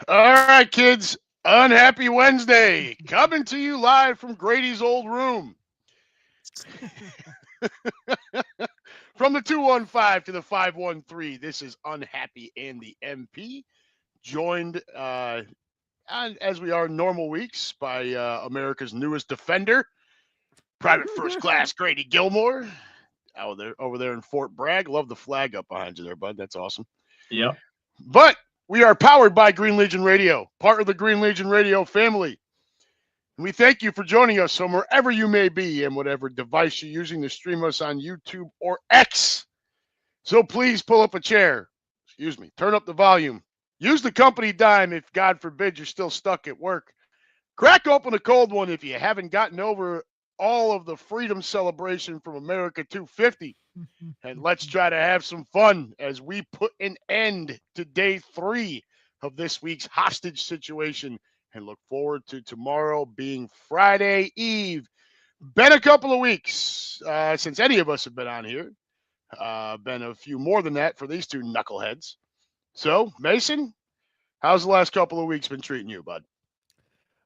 All right, kids. Unhappy Wednesday. Coming to you live from Grady's old room. From the 215 to the 513. This is Unhappy and the MP. Joined, as we are normal weeks, by America's newest defender, Private First Class Grady Gilmore. Over there in Fort Bragg. Love the flag up behind you there, bud. That's awesome. Yep. But we are powered by Green Legion Radio, part of the Green Legion Radio family. And we thank you for joining us from wherever you may be and whatever device you're using to stream us on YouTube or X. So please pull up a chair. Turn up the volume. Use the company dime if, God forbid, you're still stuck at work. Crack open a cold one if you haven't gotten over all of the freedom celebration from America 250. And let's try to have some fun as we put an end to day 3 of this week's hostage situation and look forward to tomorrow being Friday Eve. Been a couple of weeks since any of us have been on here. Been a few more than that for these two knuckleheads. So, Mason, how's the last couple of weeks been treating you, bud?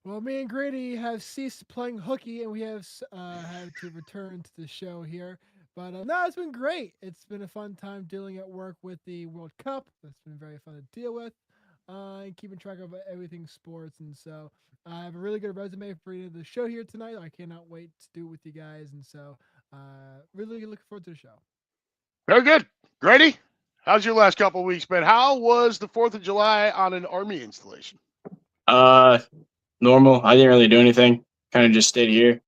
Well, me and Grady have ceased playing hooky, and we have had to return to the show here. But no, it's been great. It's been a fun time dealing at work with the World Cup. It's been very fun to deal with, and keeping track of everything sports. And so I have a really good resume for the show here tonight. I cannot wait to do it with you guys. And so really looking forward to the show. Very good. Grady, how's your last couple of weeks been? How was the 4th of July on an Army installation? Normal. I didn't really do anything. Kind of just stayed here.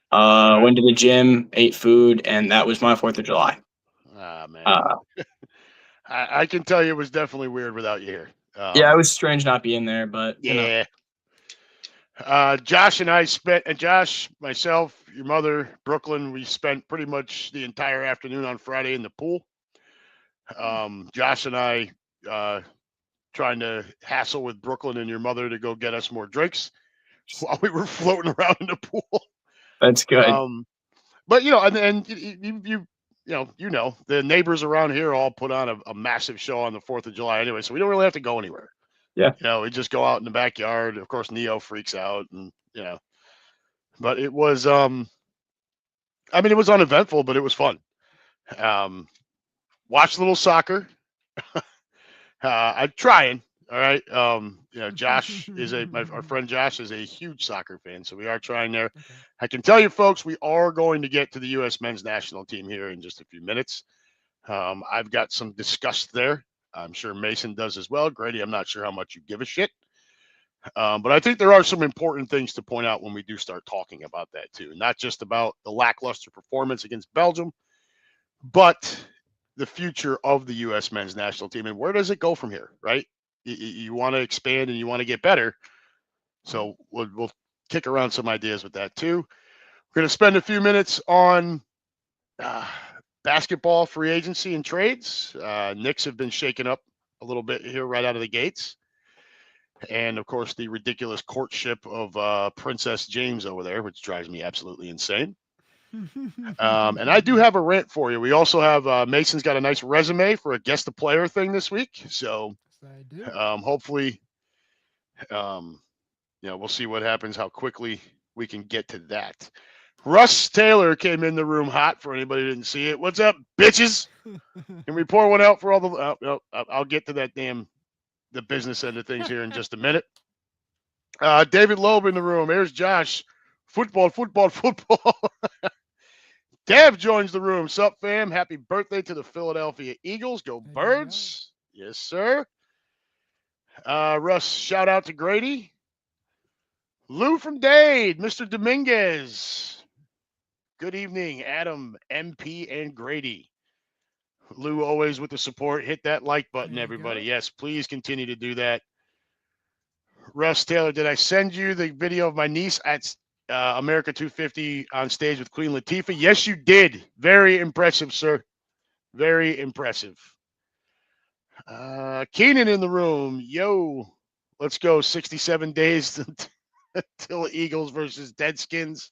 Went to the gym, ate food, and that was my 4th of July. Ah, man. I can tell you it was definitely weird without you here. Yeah, it was strange not being there, but yeah. Josh and I spent, and Josh, myself, your mother, Brooklyn, we spent pretty much the entire afternoon on Friday in the pool. Josh and I trying to hassle with Brooklyn and your mother to go get us more drinks while we were floating around in the pool. That's good. But and you the neighbors around here all put on a massive show on the 4th of July anyway, so we don't really have to go anywhere. Yeah. We just go out in the backyard. Of course, Neo freaks out, and but it was it was uneventful, but it was fun. Watched a little soccer. I'm trying. All right. Josh is our friend Josh is a huge soccer fan, so we are trying there. Okay. I can tell you, folks, we are going to get to the U.S. men's national team here in just a few minutes. I've got some disgust there. I'm sure Mason does as well. Grady, I'm not sure how much you give a shit. But I think there are some important things to point out when we do start talking about that too. Not just about the lackluster performance against Belgium, but the future of the U.S. men's national team and where does it go from here, right? You want to expand and you want to get better. So we'll kick around some ideas with that too. We're going to spend a few minutes on basketball free agency and trades. Knicks have been shaken up a little bit here right out of the gates. And, of course, the ridiculous courtship of Princess James over there, which drives me absolutely insane. And I do have a rant for you. We also have Mason's got a nice resume for a guest the player thing this week. So hopefully, we'll see what happens, how quickly we can get to that. Russ Taylor came in the room hot for anybody who didn't see it. What's up, bitches? Can we pour one out for all the I'll get to that the business end of things here in just a minute. David Loeb in the room. Here's Josh. Football. Dev joins the room. Sup, fam? Happy birthday to the Philadelphia Eagles. Go Birds. Yes, sir. Russ, shout out to Grady. Lou from Dade. Mr. Dominguez. Good evening, Adam, MP, and Grady. Lou always with the support. Hit that like button, everybody. Yes, please continue to do that. Russ Taylor, did I send you the video of my niece at America 250 on stage with Queen Latifah? Yes, you did. Very impressive, sir. Very impressive. Keenan in the room. Yo, let's go. 67 days until Eagles versus Deadskins.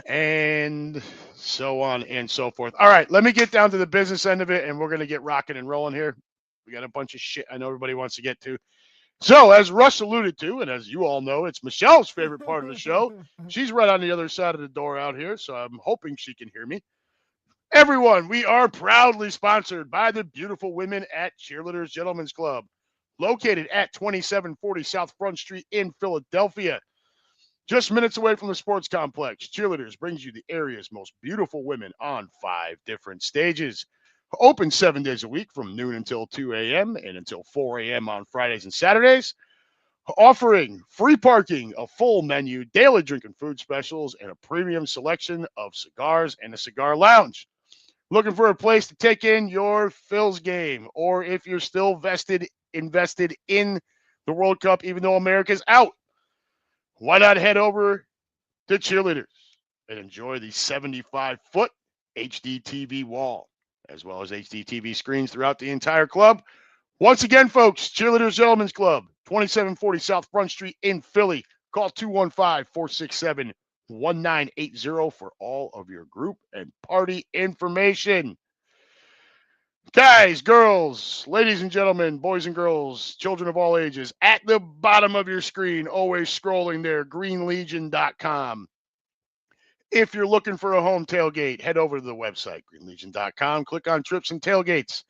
And so on and so forth. All right, let me get down to the business end of it, and we're going to get rocking and rolling here. We got a bunch of shit I know everybody wants to get to. So, as Russ alluded to, and as you all know, it's Michelle's favorite part of the show. She's right on the other side of the door out here, so I'm hoping she can hear me. Everyone, we are proudly sponsored by the beautiful women at Cheerleaders Gentlemen's Club, located at 2740 South Front Street in Philadelphia. Just minutes away from the sports complex, Cheerleaders brings you the area's most beautiful women on 5 different stages. Open 7 days a week from noon until 2 a.m. and until 4 a.m. on Fridays and Saturdays. Offering free parking, a full menu, daily drinking food specials, and a premium selection of cigars and a cigar lounge. Looking for a place to take in your Phil's game, or if you're still invested in the World Cup, even though America's out, why not head over to Cheerleaders and enjoy the 75-foot HD TV wall, as well as HD TV screens throughout the entire club. Once again, folks, Cheerleaders Gentlemen's Club, 2740 South Front Street in Philly. Call 215-467-1980 for all of your group and party information. Guys, girls, ladies and gentlemen, boys and girls, children of all ages, at the bottom of your screen, always scrolling there, greenlegion.com. If you're looking for a home tailgate, head over to the website, greenlegion.com. Click on trips and tailgates.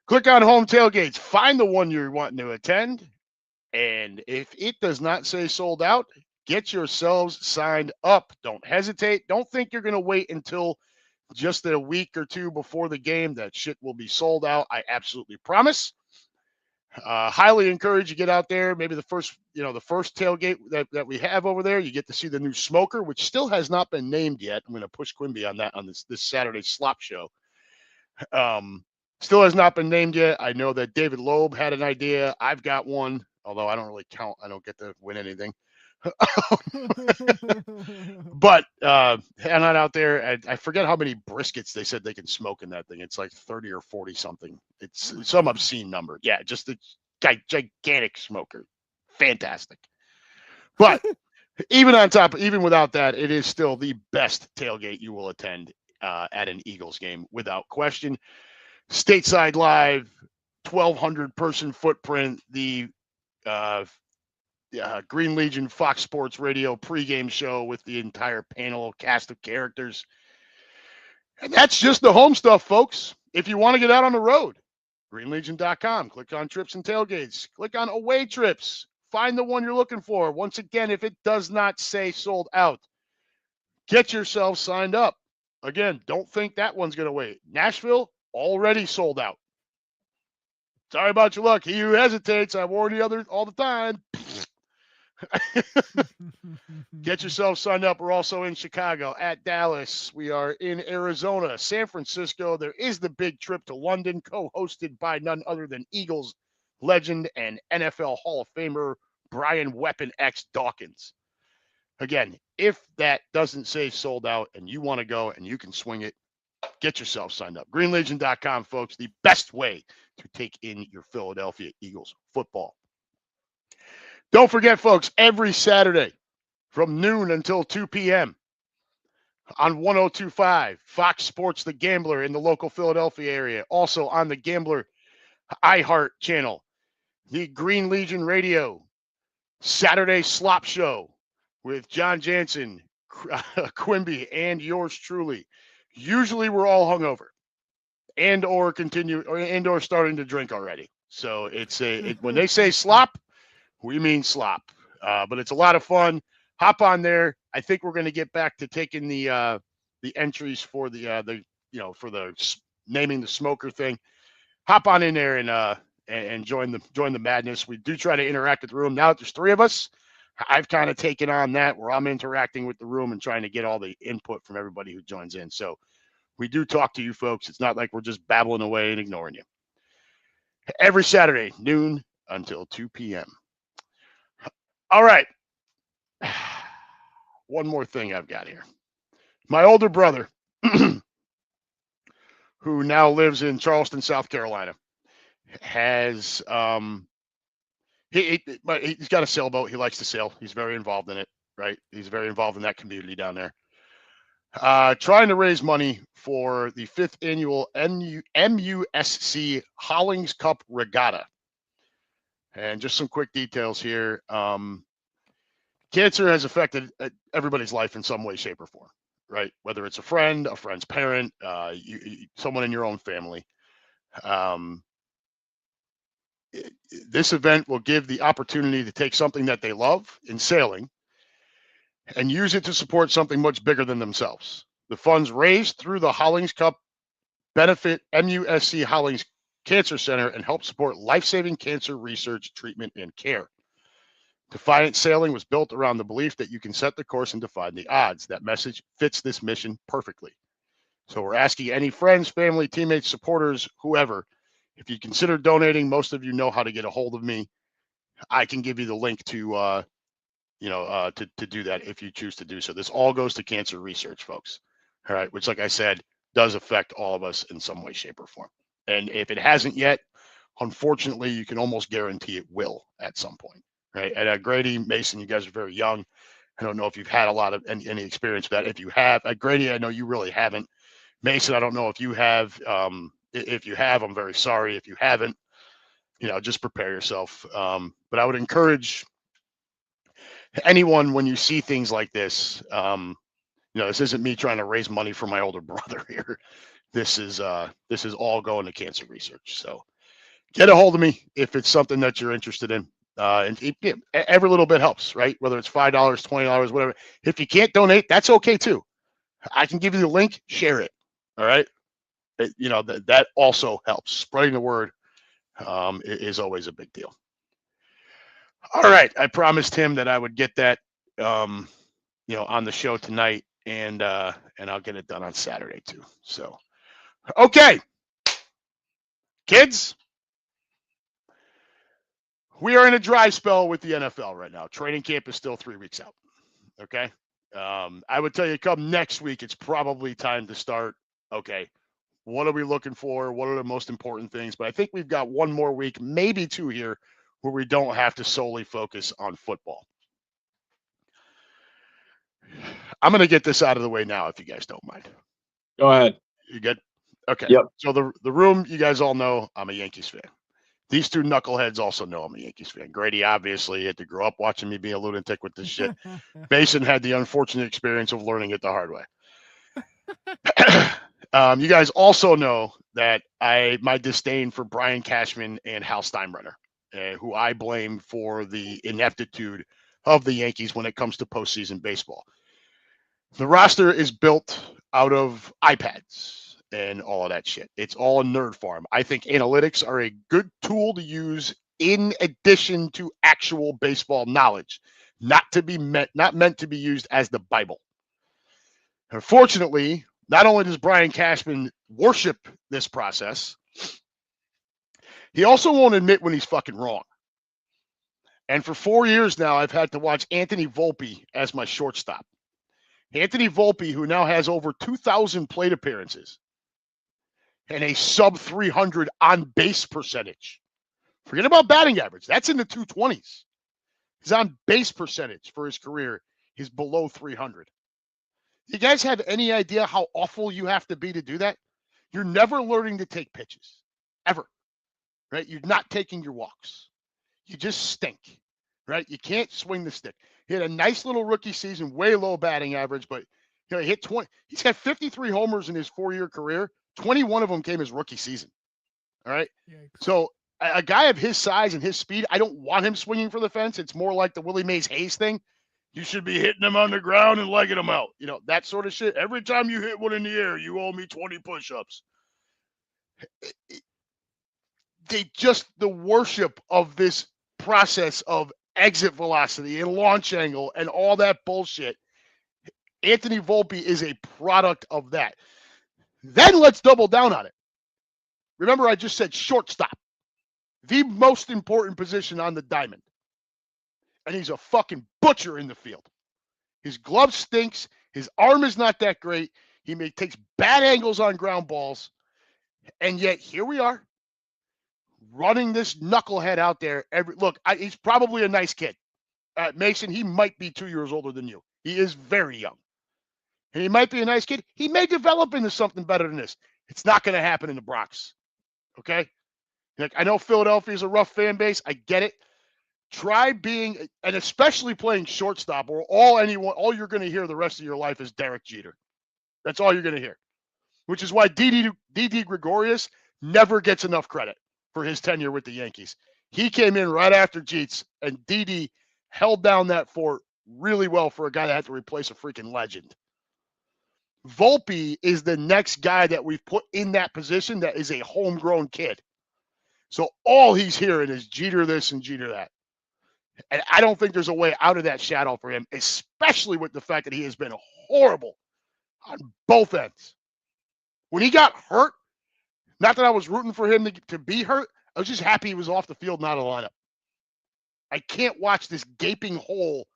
Click on home tailgates. Find the one you're wanting to attend. And if it does not say sold out, get yourselves signed up. Don't hesitate. Don't think you're going to wait until just a week or two before the game. That shit will be sold out. I absolutely promise. Highly encourage you get out there. Maybe the first tailgate that we have over there, you get to see the new smoker, which still has not been named yet. I'm going to push Quimby on that on this Saturday slop show. Still has not been named yet. I know that David Loeb had an idea. I've got one, although I don't really count. I don't get to win anything. But head on out there. I forget how many briskets they said they can smoke in that thing. It's like 30 or 40 something. It's some obscene number. Yeah, just a gigantic smoker. Fantastic. But even without that, it is still the best tailgate you will attend at an Eagles game, without question. Stateside Live, 1,200 person footprint, the Green Legion Fox Sports Radio pregame show with the entire panel cast of characters. And that's just the home stuff, folks. If you want to get out on the road, greenlegion.com. Click on trips and tailgates. Click on away trips. Find the one you're looking for. Once again, if it does not say sold out, get yourself signed up. Again, don't think that one's going to wait. Nashville, already sold out. Sorry about your luck. He who hesitates, I warn the others all the time. Get yourself signed up. We're also in Chicago, at Dallas. We are in Arizona, San Francisco. There is the big trip to London, co-hosted by none other than Eagles legend and NFL Hall of Famer Brian Weapon X Dawkins. Again, if that doesn't say sold out and you want to go and you can swing it, get yourself signed up. greenlegion.com, folks, the best way to take in your Philadelphia Eagles football. Don't forget, folks, every Saturday from noon until 2 p.m. on 102.5 Fox Sports The Gambler in the local Philadelphia area. Also on the Gambler iHeart channel, the Green Legion Radio Saturday Slop Show with John Jansen, Quimby, and yours truly. Usually we're all hungover and or starting to drink already. So when they say slop, we mean slop. But it's a lot of fun. Hop on there. I think we're going to get back to taking the entries for the naming the smoker thing. Hop on in there and join the madness. We do try to interact with the room. Now that there's 3 of us, I've kind of taken on that where I'm interacting with the room and trying to get all the input from everybody who joins in. So we do talk to you folks. It's not like we're just babbling away and ignoring you. Every Saturday, noon until 2 p.m. All right. One more thing I've got here. My older brother, who now lives in Charleston, South Carolina, has he's got a sailboat. He likes to sail. He's very involved in it, right? He's very involved in that community down there. Trying to raise money for the 5th annual MUSC Hollings Cup Regatta. And just some quick details here. Cancer has affected everybody's life in some way, shape, or form, right? Whether it's a friend's parent, someone in your own family. This event will give the opportunity to take something that they love in sailing and use it to support something much bigger than themselves. The funds raised through the Hollings Cup benefit MUSC Hollings Cancer Center and help support life-saving cancer research, treatment, and care. Defiant Sailing was built around the belief that you can set the course and defy the odds. That message fits this mission perfectly. So we're asking any friends, family, teammates, supporters, whoever, if you consider donating, most of you know how to get a hold of me. I can give you the link to do that if you choose to do so. This all goes to cancer research, folks. All right, which, like I said, does affect all of us in some way, shape, or form. And if it hasn't yet, unfortunately, you can almost guarantee it will at some point. Right? And Grady, Mason, you guys are very young. I don't know if you've had a lot of any experience with that. If you have, Grady, I know you really haven't. Mason, I don't know if you have. If you have, I'm very sorry. If you haven't, just prepare yourself. But I would encourage anyone, when you see things like this, this isn't me trying to raise money for my older brother here. This is all going to cancer research. So get a hold of me if it's something that you're interested in. And every little bit helps, right? Whether it's $5, $20, whatever. If you can't donate, that's okay too. I can give you the link, share it. All right. That also helps. Spreading the word is always a big deal. All right. I promised him that I would get that, on the show tonight, and I'll get it done on Saturday too. So, okay, kids. We are in a dry spell with the NFL right now. Training camp is still 3 weeks out. Okay. I would tell you, come next week, it's probably time to start. Okay. What are we looking for? What are the most important things? But I think we've got one more week, maybe two here, where we don't have to solely focus on football. I'm going to get this out of the way now, if you guys don't mind. Go ahead. You good? Okay. Yep. So the room, you guys all know I'm a Yankees fan. These two knuckleheads also know I'm a Yankees fan. Grady obviously had to grow up watching me be a lunatic with this shit. Mason had the unfortunate experience of learning it the hard way. You guys also know that my disdain for Brian Cashman and Hal Steinbrenner, who I blame for the ineptitude of the Yankees when it comes to postseason baseball. The roster is built out of iPads and all of that shit. It's all a nerd farm. I think analytics are a good tool to use in addition to actual baseball knowledge, not meant to be used as the Bible. Unfortunately, not only does Brian Cashman worship this process, he also won't admit when he's fucking wrong. And for 4 years now, I've had to watch Anthony Volpe as my shortstop. Anthony Volpe, who now has over 2,000 plate appearances and a sub 300 on base percentage. Forget about batting average. That's in the 220s. His on base percentage for his career is below 300. You guys have any idea how awful you have to be to do that? You're never learning to take pitches, ever, right? You're not taking your walks. You just stink, right? You can't swing the stick. He had a nice little rookie season, way low batting average, but he hit 20. He's got 53 homers in his 4-year career. 21 of them came his rookie season. All right. Yikes. So a guy of his size and his speed, I don't want him swinging for the fence. It's more like the Willie Mays Hayes thing. You should be hitting them on the ground and legging them out. That sort of shit. Every time you hit one in the air, you owe me 20 push-ups. The worship of this process of exit velocity and launch angle and all that bullshit. Anthony Volpe is a product of that. Then let's double down on it. Remember, I just said shortstop, the most important position on the diamond. And he's a fucking butcher in the field. His glove stinks. His arm is not that great. He takes bad angles on ground balls. And yet here we are running this knucklehead out there. He's probably a nice kid. Mason, he might be 2 years older than you. He is very young. And he might be a nice kid. He may develop into something better than this. It's not going to happen in the Bronx. Okay? Like, I know Philadelphia is a rough fan base. I get it. Try being, and especially playing shortstop, or all you're going to hear the rest of your life is Derek Jeter. That's all you're going to hear. Which is why Didi Gregorius never gets enough credit for his tenure with the Yankees. He came in right after Jeets, and Didi held down that fort really well for a guy that had to replace a freaking legend. Volpe is the next guy that we've put in that position that is a homegrown kid. So all he's hearing is Jeter this and Jeter that. And I don't think there's a way out of that shadow for him, especially with the fact that he has been horrible on both ends. When he got hurt, not that I was rooting for him to be hurt, I was just happy he was off the field, not a lineup. I can't watch this gaping hole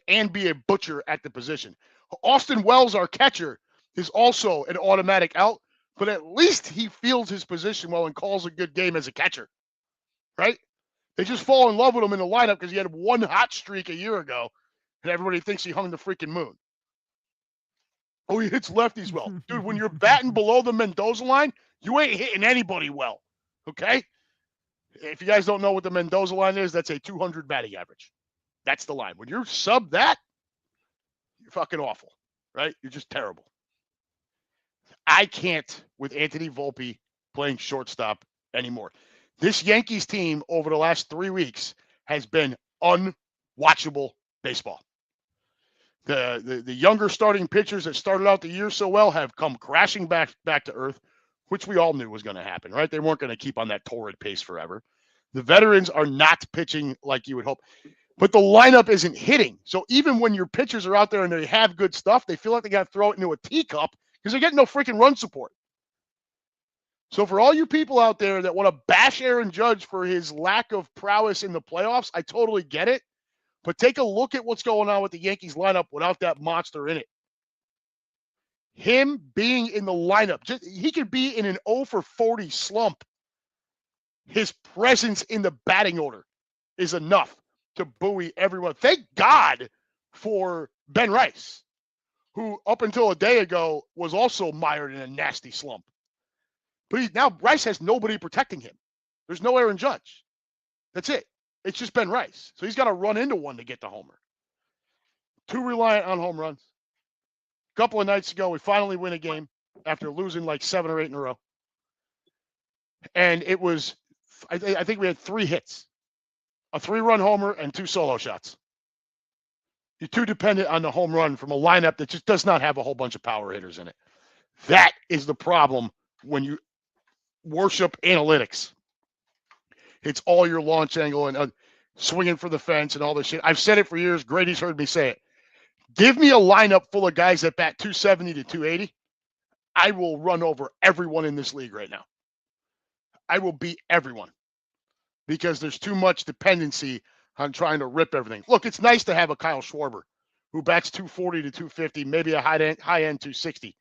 and be a butcher at the position. Austin Wells, our catcher, is also an automatic out, but at least he feels his position well and calls a good game as a catcher, right? They just fall in love with him in the lineup because he had one hot streak a year ago, and everybody thinks he hung the freaking moon. Oh, he hits lefties well. Dude, when you're batting below the Mendoza line, you ain't hitting anybody well, okay? If you guys don't know what the Mendoza line is, that's a 200 batting average. That's the line. When you're sub that, you're fucking awful, right? You're just terrible. I can't with Anthony Volpe playing shortstop anymore. This Yankees team over the last 3 weeks has been unwatchable baseball. The younger starting pitchers that started out the year so well have come crashing back to earth, which we all knew was going to happen, right? They weren't going to keep on that torrid pace forever. The veterans are not pitching like you would hope, but the lineup isn't hitting. So even when your pitchers are out there and they have good stuff, they feel like they got to throw it into a teacup because they're getting no freaking run support. So for all you people out there that want to bash Aaron Judge for his lack of prowess in the playoffs, I totally get it. But take a look at what's going on with the Yankees lineup without that monster in it. Him being in the lineup, he could be in an 0 for 40 slump. His presence in the batting order is enough to buoy everyone. Thank God for Ben Rice, who up until a day ago was also mired in a nasty slump. But now Rice has nobody protecting him. There's no Aaron Judge. That's it. It's just Ben Rice. So he's got to run into one to get the homer. Too reliant on home runs. A couple of nights ago, we finally win a game after losing like 7 or 8 in a row. And it was, I think we had 3 hits. A 3-run homer and 2 solo shots. You're too dependent on the home run from a lineup that just does not have a whole bunch of power hitters in it. That is the problem when you worship analytics. It's all your launch angle and swinging for the fence and all this shit. I've said it for years. Grady's heard me say it. Give me a lineup full of guys that bat 270 to 280. I will run over everyone in this league right now. I will beat everyone because there's too much dependency on trying to rip everything. Look, it's nice to have a Kyle Schwarber who bats 240 to 250, maybe a high-end 260.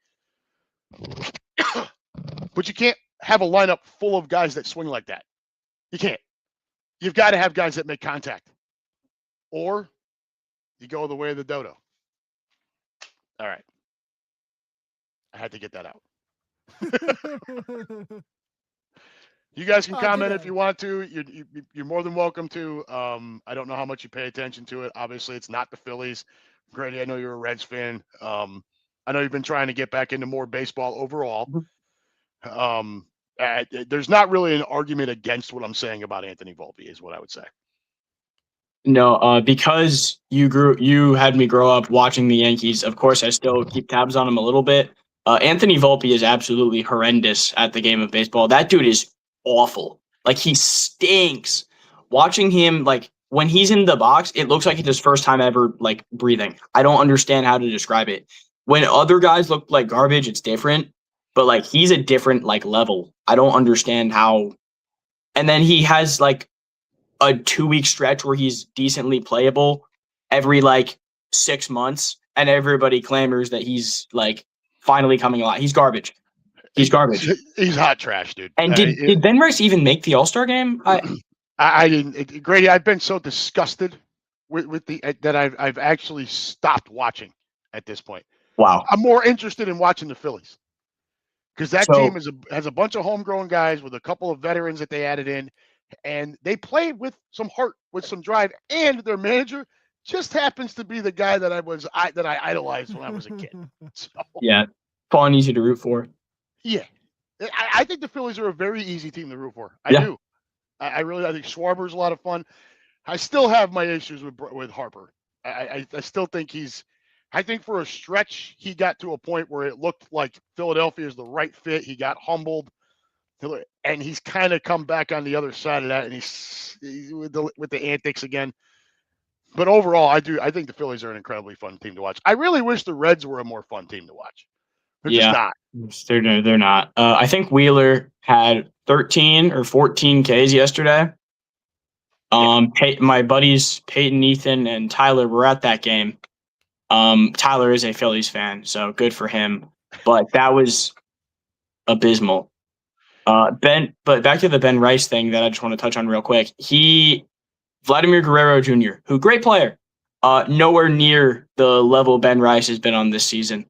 But you can't have a lineup full of guys that swing like that. You can't. You've got to have guys that make contact. Or you go the way of the dodo. All right. I had to get that out. You guys can comment if you want to. You're more than welcome to. I don't know how much you pay attention to it. Obviously, it's not the Phillies. Grady, I know you're a Reds fan. I know you've been trying to get back into more baseball overall. There's not really an argument against what I'm saying about Anthony Volpe, is what I would say. No, because you had me grow up watching the Yankees. Of course, I still keep tabs on him a little bit. Anthony Volpe is absolutely horrendous at the game of baseball. That dude is awful. Like, he stinks. Watching him, like, when he's in the box, it looks like it's his first time ever, like, breathing. I don't understand how to describe it. When other guys look like garbage, it's different. But, like, he's a different, like, level. I don't understand how. And then he has, like, a 2-week stretch where he's decently playable every, like, 6 months. And everybody clamors that he's, like, finally coming alive. He's garbage. He's garbage. He's hot trash, dude. And did Ben Rice even make the All-Star game? I didn't. Grady, I've been so disgusted with that I've actually stopped watching at this point. Wow. I'm more interested in watching the Phillies. because that So team has a bunch of homegrown guys with a couple of veterans that they added in, and they played with some heart, with some drive, and their manager just happens to be the guy that I idolized when I was a kid. So yeah, fun, easy to root for. yeah, I think the Phillies are a very easy team to root for. I Yeah. do. I think Schwarber's a lot of fun. I still have my issues with Harper. I still think I think for a stretch he got to a point where it looked like Philadelphia is the right fit. He got humbled, and he's kind of come back on the other side of that, and he's with the antics again. But overall, I think the Phillies are an incredibly fun team to watch. I really wish the Reds were a more fun team to watch. They're just Yeah. not. They're not. I think Wheeler had 13 or 14 Ks yesterday. My buddies Peyton, Ethan, and Tyler were at that game. Tyler is a Phillies fan, so good for him. But that was abysmal. But back to the Ben Rice thing that I just want to touch on real quick. Vladimir Guerrero Jr., who great player, nowhere near the level Ben Rice has been on this season.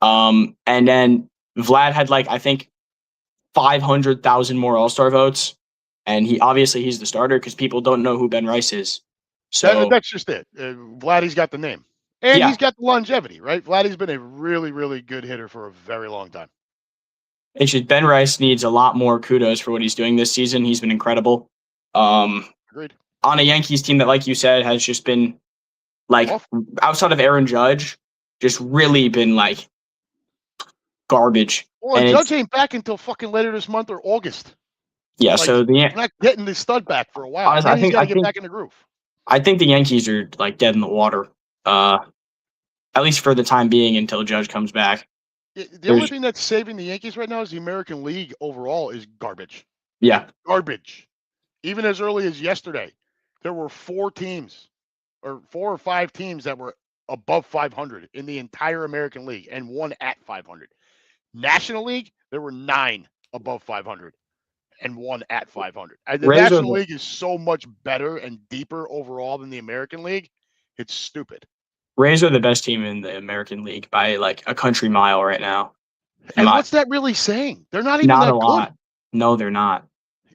And then Vlad had I think 500,000 more All-Star votes, and he's the starter because people don't know who Ben Rice is. So That's just it. Vladdy's got the name, and yeah, he's got the longevity, right? Vladdy's been a really, really good hitter for a very long time. Ben Rice needs a lot more kudos for what he's doing this season. He's been incredible. Agreed. On a Yankees team that, like you said, has just been outside of Aaron Judge, just really been garbage. Well, Judge ain't back until fucking later this month or August. Yeah, so we're not getting the stud back for a while. Honestly, Then he's got to get back in the groove. I think the Yankees are dead in the water, at least for the time being until Judge comes back. The only thing that's saving the Yankees right now is the American League overall is garbage. Yeah, garbage. Even as early as yesterday, there were 4 or 5 teams that were above 500 in the entire American League, and 1 at 500. National League, there were 9 above 500 and 1 at 500. The National League is so much better and deeper overall than the American League. It's stupid. Rays are the best team in the American League by a country mile right now. And what's that really saying? They're not even that lot. good. No, they're not.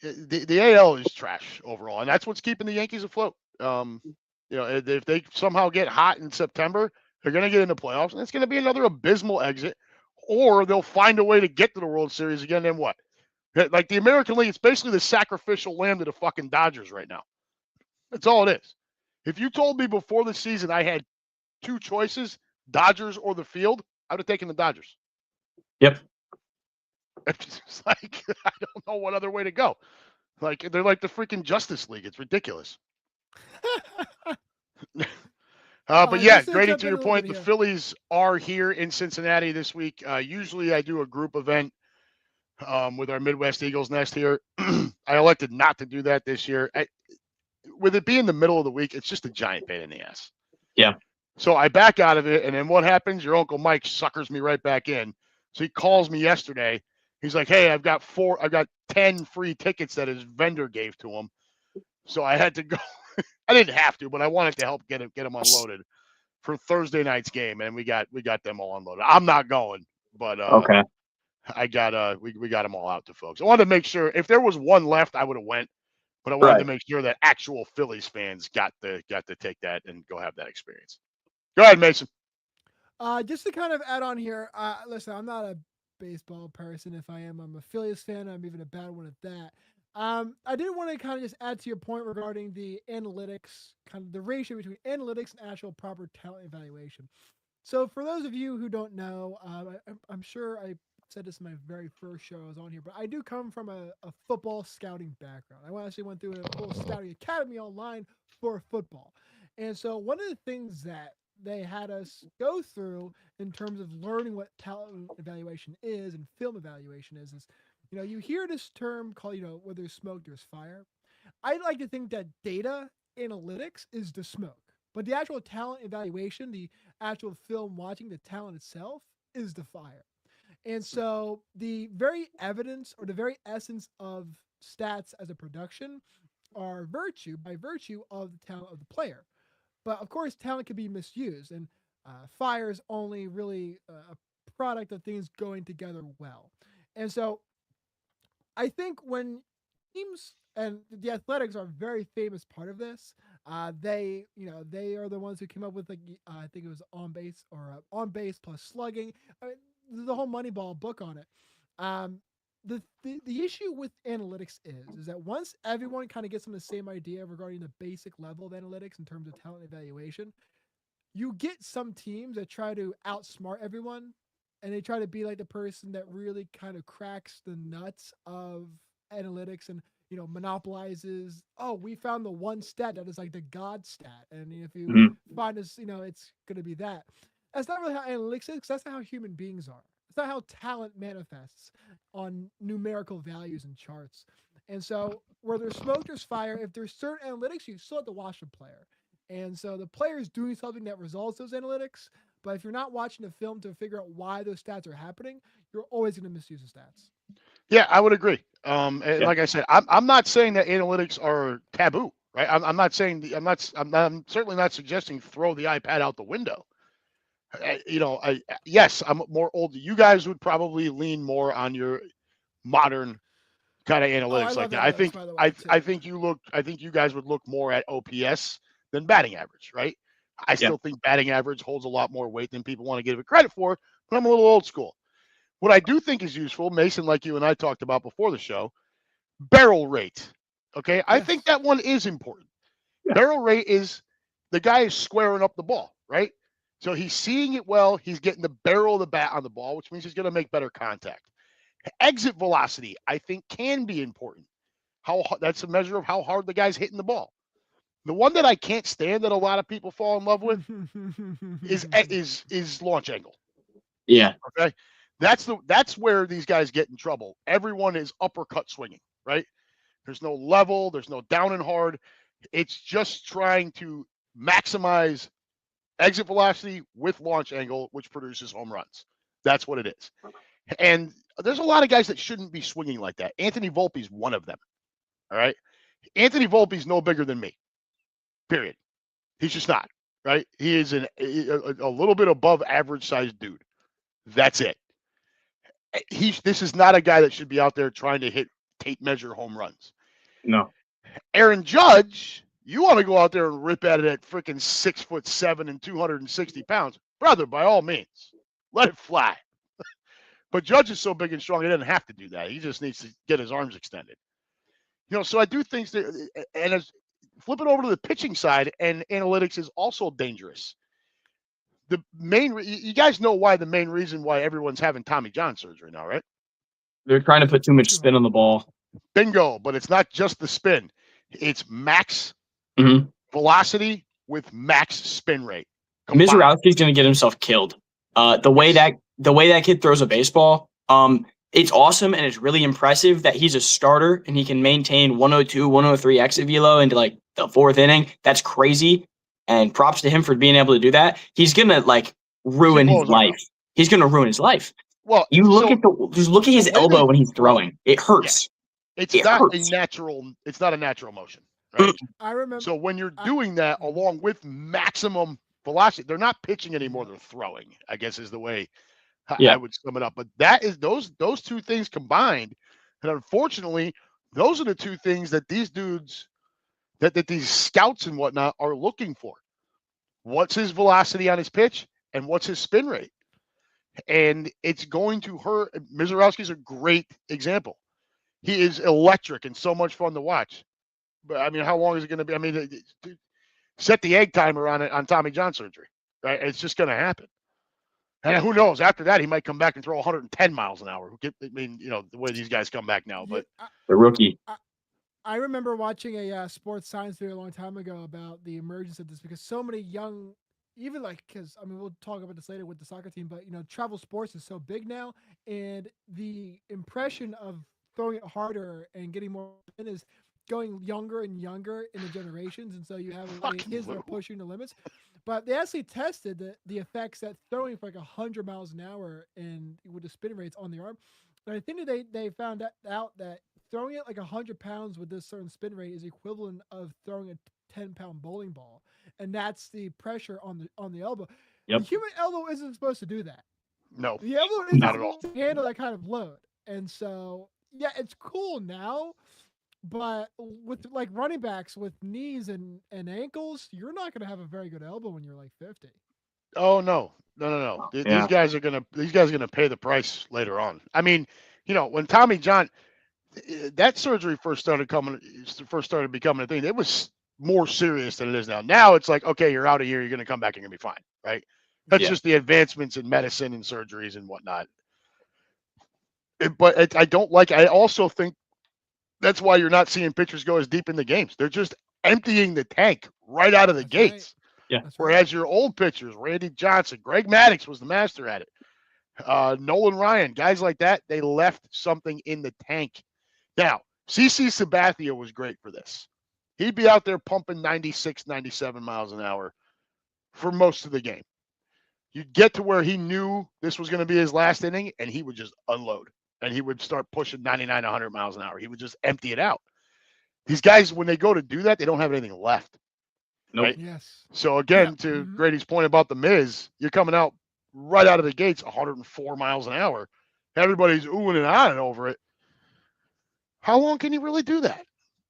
The AL is trash overall, and that's what's keeping the Yankees afloat. If they somehow get hot in September, they're going to get into playoffs, and it's going to be another abysmal exit, or they'll find a way to get to the World Series again. Then what? Like the American League, it's basically the sacrificial lamb to the fucking Dodgers right now. That's all it is. If you told me before the season I had 2 choices, Dodgers or the field, I would have taken the Dodgers. Yep. It's I don't know what other way to go. They're like the freaking Justice League. It's ridiculous. But yeah, Grady, to your point, the Phillies are here in Cincinnati this week. Usually I do a group event with our Midwest Eagles Nest here. I elected not to do that this year. With it being the middle of the week, it's just a giant pain in the ass. Yeah. So I back out of it, and then what happens? Your Uncle Mike suckers me right back in. So he calls me yesterday. He's like, "Hey, I've got 10 free tickets that his vendor gave to him." So I had to go. I didn't have to, but I wanted to help get them unloaded for Thursday night's game, and we got them all unloaded. I'm not going, but okay. I got we got them all out to folks. I wanted to make sure if there was one left, I would have went, but I wanted to make sure that actual Phillies fans got to take that and go have that experience. Go ahead, Mason. Just to kind of add on here, listen, I'm not a baseball person. If I am, I'm a Phillies fan. I'm even a bad one at that. I did want to kind of just add to your point regarding the analytics, kind of the ratio between analytics and actual proper talent evaluation. So for those of you who don't know, I'm sure I said this in my very first show I was on here, but I do come from a football scouting background. I actually went through a whole scouting academy online for football. And so one of the things that they had us go through in terms of learning what talent evaluation is and film evaluation is you hear this term called, where there's smoke, there's fire. I like to think that data analytics is the smoke, but the actual talent evaluation, the actual film watching, the talent itself is the fire. And so the very evidence or the very essence of stats as a production are by virtue of the talent of the player. But of course, talent can be misused, and fire is only really a product of things going together well. And so I think when teams and the Athletics are a very famous part of this. They, they are the ones who came up with I think it was on base or on base plus slugging. I mean, the whole Moneyball book on it. Um, the issue with analytics is that once everyone kind of gets on the same idea regarding the basic level of analytics in terms of talent evaluation, you get some teams that try to outsmart everyone and they try to be like the person that really kind of cracks the nuts of analytics and monopolizes. Oh, we found the one stat that is like the god stat, and if you Mhm. find this, it's going to be that. That's not really how analytics is, because that's not how human beings are. It's not how talent manifests on numerical values and charts. And so where there's smoke there's fire. If there's certain analytics, you still have to watch the player. And so the player is doing something that resolves those analytics. But if you're not watching the film to figure out why those stats are happening, you're always going to misuse the stats. Yeah, I would agree. And Yeah. like I said, I'm not saying that analytics are taboo, right? I'm not saying I'm certainly not suggesting throw the iPad out the window. Yes, I'm more old. You guys would probably lean more on your modern kind of Oh, I analytics like love that. analytics, by the way, too. I think you guys would look more at OPS than batting average, right? I still think batting average holds a lot more weight than people want to give it credit for, but I'm a little old school. What I do think is useful, Mason, like you and I talked about before the show, barrel rate. Okay, I Yes. think that one is important. Yeah. Barrel rate is the guy is squaring up the ball, right? So he's seeing it well. He's getting the barrel of the bat on the ball, which means he's going to make better contact. Exit velocity, I think, can be important. That's a measure of how hard the guy's hitting the ball. The one that I can't stand that a lot of people fall in love with is launch angle. Yeah. Okay, that's where these guys get in trouble. Everyone is uppercut swinging, right? There's no level. There's no down and hard. It's just trying to maximize exit velocity with launch angle, which produces home runs. That's what it is. And there's a lot of guys that shouldn't be swinging like that. Anthony Volpe's one of them. All right. Anthony Volpe's no bigger than me. Period. He's just not. Right. He is a little bit above average sized dude. That's it. This is not a guy that should be out there trying to hit tape measure home runs. No. Aaron Judge, you want to go out there and rip at it at freaking 6'7" and 260 pounds, brother, by all means, let it fly. But Judge is so big and strong, he doesn't have to do that. He just needs to get his arms extended. So I do think that, and as flip it over to the pitching side, and analytics is also dangerous. You guys know why the main reason why everyone's having Tommy John surgery now, right? They're trying to put too much spin on the ball. Bingo, but it's not just the spin. It's max velocity with max spin rate. Mizorowski's going to get himself killed. The way that kid throws a baseball, it's awesome and it's really impressive that he's a starter and he can maintain 102, 103 exit velo into like the fourth inning. That's crazy. And props to him for being able to do that. He's going to ruin his life. He's going to ruin his life. Well, you look at his elbow when he's throwing. It hurts. Yeah. It's not a natural motion, right? I remember. So when you're doing that along with maximum velocity, they're not pitching anymore, they're throwing, I guess is the way I would sum it up. But that is those two things combined. And unfortunately, those are the two things that these dudes, that these scouts and whatnot are looking for. What's his velocity on his pitch and what's his spin rate? And it's going to hurt. Mizorowski's a great example. He is electric and so much fun to watch. But I mean, how long is it going to be? I mean, set the egg timer on it on Tommy John surgery, right? It's just going to happen. And who knows? After that, he might come back and throw 110 miles an hour. I mean, the way these guys come back now. But the rookie. I remember watching a sports science video a long time ago about the emergence of this because so many young, even because we'll talk about this later with the soccer team, but travel sports is so big now, and the impression of throwing it harder and getting more in is going younger and younger in the generations, and so you have kids that are pushing the limits. But they actually tested the effects that throwing for 100 miles an hour and with the spin rates on the arm. And I think that they found out that throwing it 100 pounds with this certain spin rate is equivalent of throwing a 10-pound bowling ball, and that's the pressure on the elbow. Yep. The human elbow isn't supposed to do that. No, the elbow isn't not at all to handle that kind of load. And so, yeah, it's cool now, but with like running backs with knees and ankles, you're not going to have a very good elbow when you're like 50. Oh no. Yeah. These guys are gonna pay the price later on. I mean, when Tommy John that surgery first started becoming a thing, it was more serious than it is now. Now it's like, okay, you're out of here, you're gonna come back, you're gonna be fine, right? That's Yeah. just the advancements in medicine and surgeries and whatnot. But I don't like. I also think that's why you're not seeing pitchers go as deep in the games. They're just emptying the tank right out of the That's right. gates. Yeah. That's right. Whereas your old pitchers, Randy Johnson, Greg Maddux was the master at it. Nolan Ryan, guys like that, they left something in the tank. Now, CC Sabathia was great for this. He'd be out there pumping 96, 97 miles an hour for most of the game. You'd get to where he knew this was going to be his last inning, and he would just unload. And he would start pushing 99, 100 miles an hour. He would just empty it out. These guys, when they go to do that, they don't have anything left. Nope. Right? Yes. So, again, Yeah. to Grady's point about the Miz, you're coming out right out of the gates 104 miles an hour. Everybody's oohing and ahhing over it. How long can you really do that?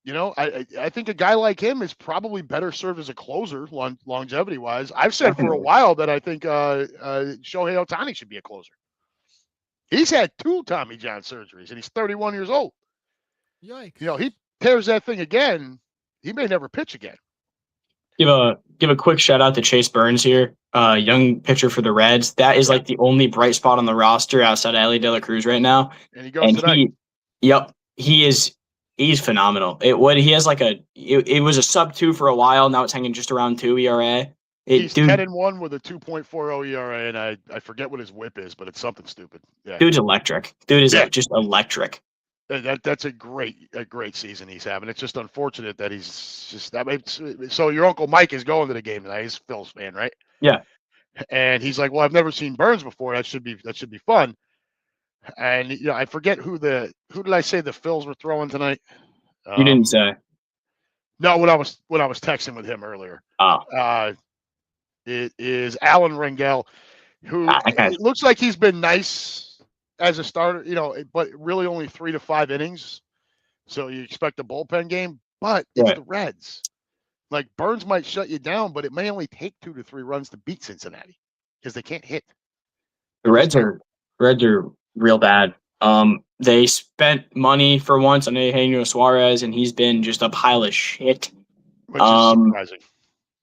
I think a guy like him is probably better served as a closer, longevity wise. I've said for a Definitely. while that I think Shohei Ohtani should be a closer. He's had 2 Tommy John surgeries, and he's 31 years old. Yikes. He tears that thing again, he may never pitch again. Give a quick shout out to Chase Burns here, young pitcher for the Reds. That is like the only bright spot on the roster outside of Ellie De La Cruz right now. And he goes tonight. He's phenomenal. He has like it was a sub-2 for a while. Now it's hanging just around 2 ERA. He's 10-1 with a 2.40 ERA, and I forget what his whip is, but it's something stupid. Yeah, dude's electric. Dude is just electric. That's a great season he's having. It's just unfortunate that he's just that. So your Uncle Mike is going to the game tonight. He's a Phil's fan, right? Yeah. And he's like, "Well, I've never seen Burns before. That should be fun." And I forget who did I say the Phils were throwing tonight? You didn't say. No, when I was texting with him earlier. Oh. It is Alan Rangel, who it looks like he's been nice as a starter, but really only 3 to 5 innings. So you expect a bullpen game, but it's the Reds. Like Burns might shut you down, but it may only take 2 to 3 runs to beat Cincinnati because they can't hit. The Reds are real bad. They spent money for once on Eugenio Suarez, and he's been just a pile of shit. Which is surprising.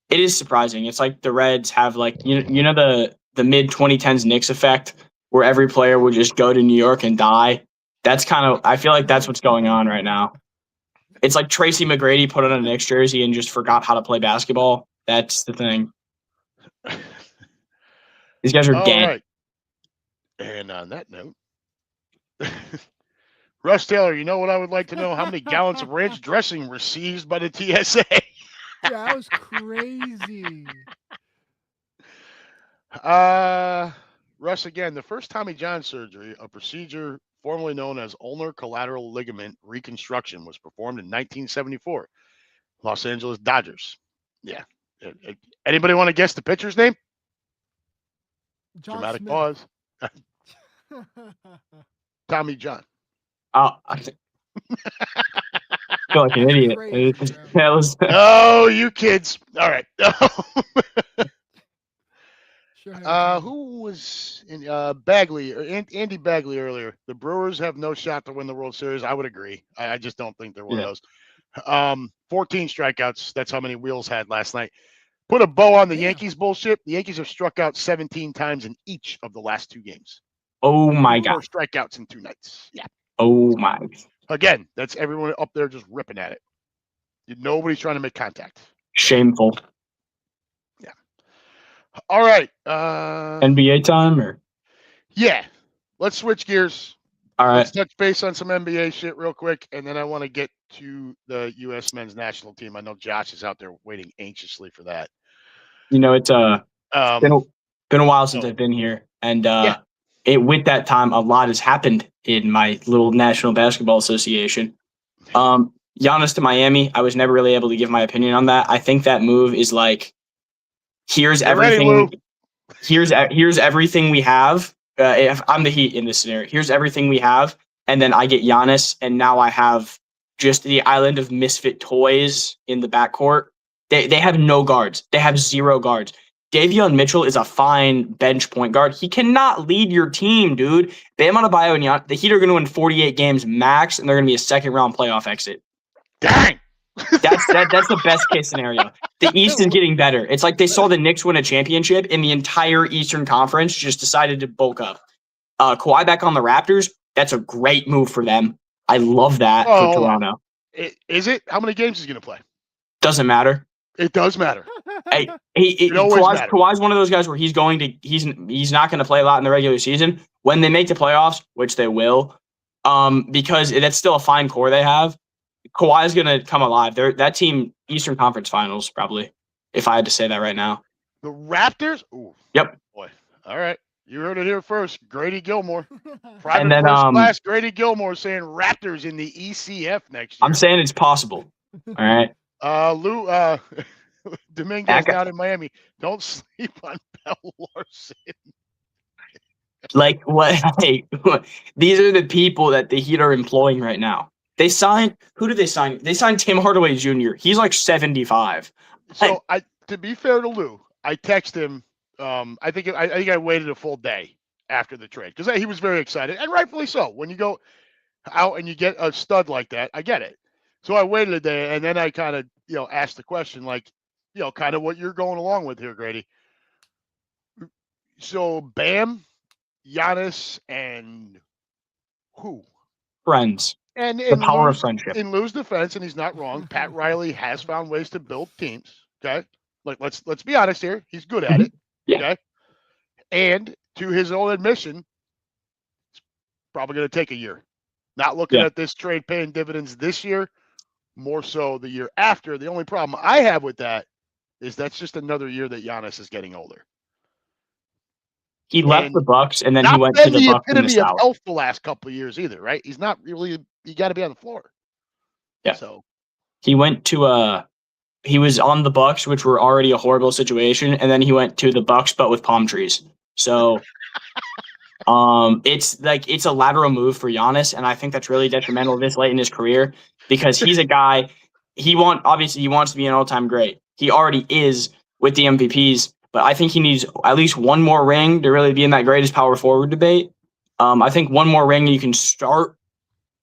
It is surprising. It's like the Reds have like the mid 2010s Knicks effect, where every player would just go to New York and die. That's I feel like that's what's going on right now. It's like Tracy McGrady put on a Knicks jersey and just forgot how to play basketball. That's the thing. These guys are dead. Right. And on that note, Russ Taylor, you know what I would like to know? How many gallons of ranch dressing were seized by the TSA? Yeah, that was crazy. Russ, again, the first Tommy John surgery, a procedure formerly known as ulnar collateral ligament reconstruction, was performed in 1974. Los Angeles Dodgers. Yeah. Anybody want to guess the pitcher's name? John Dramatic Smith. pause. Tommy John. Oh, I feel like an idiot. Crazy, That was. Oh, you kids. All right. Sure. Who was in Bagley or Andy Bagley earlier? The Brewers have no shot to win the World Series. I would agree. I just don't think they're one of those. 14 strikeouts. That's how many Wheels had last night. Put a bow on the Yankees bullshit. The Yankees have struck out 17 times in each of the last 2 games. Oh my God. 4 strikeouts in 2 nights. Yeah. Oh my. Again, that's everyone up there just ripping at it. Nobody's trying to make contact. Shameful. Yeah. All right. NBA time or? Yeah. Let's switch gears. All right. Let's touch base on some NBA shit real quick, and then I want to get to the U.S. men's national team. I know Josh is out there waiting anxiously for that. It's been a while since I've been here, and with that time, a lot has happened in my little National Basketball Association. Giannis to Miami, I was never really able to give my opinion on that. I think that move is like, here's everything. Here's everything we have. If I'm the Heat in this scenario, here's everything we have. and then I get Giannis, and now I have just the island of misfit toys in the backcourt. They have no guards. They have 0 guards. Davion Mitchell is a fine bench point guard. He cannot lead your team, dude. Bam Adebayo and Giannis, the Heat are going to win 48 games max, and they're going to be a second-round playoff exit. Dang. That's the best case scenario. The East is getting better. It's like they saw the Knicks win a championship, and the entire Eastern Conference just decided to bulk up. Kawhi back on the Raptors, that's a great move for them. I love that for Toronto. Is it? How many games is he going to play? Doesn't matter. It does matter. Kawhi's one of those guys where he's not going to play a lot in the regular season. When they make the playoffs, which they will, because that's still a fine core they have, Kawhi is going to come alive. That team, Eastern Conference Finals, probably, if I had to say that right now. The Raptors? Ooh. Yep. Boy. All right. You heard it here first. Grady Gilmore. Private And then, first class Grady Gilmore saying Raptors in the ECF next year. I'm saying it's possible. All right. Lou Dominguez down in Miami. Don't sleep on Bell Larson. Like what? Hey, these are the people that the Heat are employing right now. They signed. Who did they sign? They signed Tim Hardaway Jr. He's like 75. So to be fair to Lou, I text him. I think I waited a full day after the trade because he was very excited, and rightfully so. When you go out and you get a stud like that, I get it. So I waited a day, and then I kind of asked the question, like, kind of what you're going along with here, Grady. So Bam, Giannis, and who? Friends. And the power of friendship. In Lou's defense, and he's not wrong, Pat Riley has found ways to build teams. Okay, like let's be honest here, he's good at it. Yeah. Okay, and to his own admission, it's probably going to take a year. Not looking at this trade paying dividends this year, more so the year after. The only problem I have with that is that's just another year that Giannis is getting older. He left the Bucks, and then he went to the Bucks in the South. Of health the last couple of years either, right? He's not really. You got to be on the floor. Yeah. So he went to he was on the Bucks, which were already a horrible situation, and then he went to the Bucks, but with palm trees. So, it's a lateral move for Giannis, and I think that's really detrimental this late in his career because he's a guy. Obviously he wants to be an all-time great. He already is with the MVPs, but I think he needs at least one more ring to really be in that greatest power forward debate. I think one more ring, you can start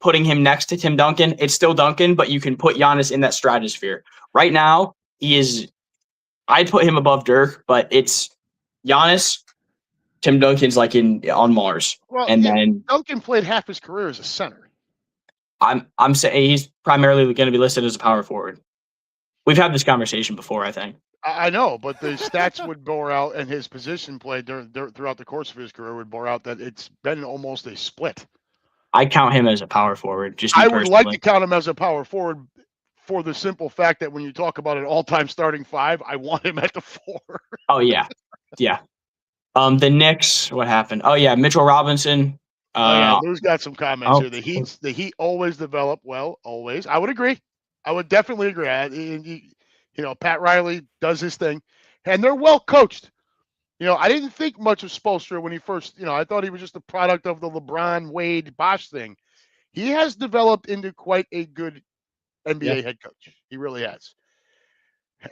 putting him next to Tim Duncan. It's still Duncan, but you can put Giannis in that stratosphere. Right now, I'd put him above Dirk, but it's Giannis. Tim Duncan's like on Mars. Well, and then Duncan played half his career as a center. I'm saying he's primarily going to be listed as a power forward. We've had this conversation before, I think. I know, but the stats would bore out, and his position play throughout the course of his career would bore out that it's been almost a split. I count him as a power forward. I would like to count him as a power forward for the simple fact that when you talk about an all-time starting 5, I want him at the 4. Oh yeah, yeah. The Knicks, what happened? Oh yeah, Mitchell Robinson. Lou's got some comments here. The Heat always develop well. Always, I would agree. I would definitely agree. Pat Riley does his thing, and they're well coached. I didn't think much of Spoelstra when he first. I thought he was just a product of the LeBron, Wade, Bosh thing. He has developed into quite a good NBA head coach. He really has.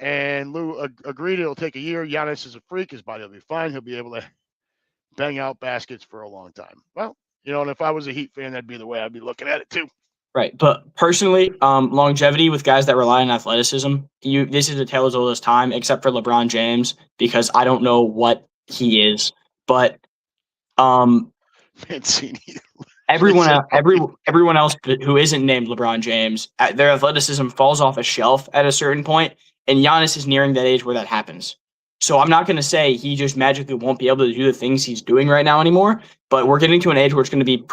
And Lou agreed it'll take a year. Giannis is a freak. His body will be fine. He'll be able to bang out baskets for a long time. Well, and if I was a Heat fan, that'd be the way I'd be looking at it too. Right. But personally, longevity with guys that rely on athleticism, this is a tale as old as time, except for LeBron James, because I don't know what he is. But Mancini. Everyone else who isn't named LeBron James, their athleticism falls off a shelf at a certain point, and Giannis is nearing that age where that happens. So I'm not going to say he just magically won't be able to do the things he's doing right now anymore, but we're getting to an age where it's going to be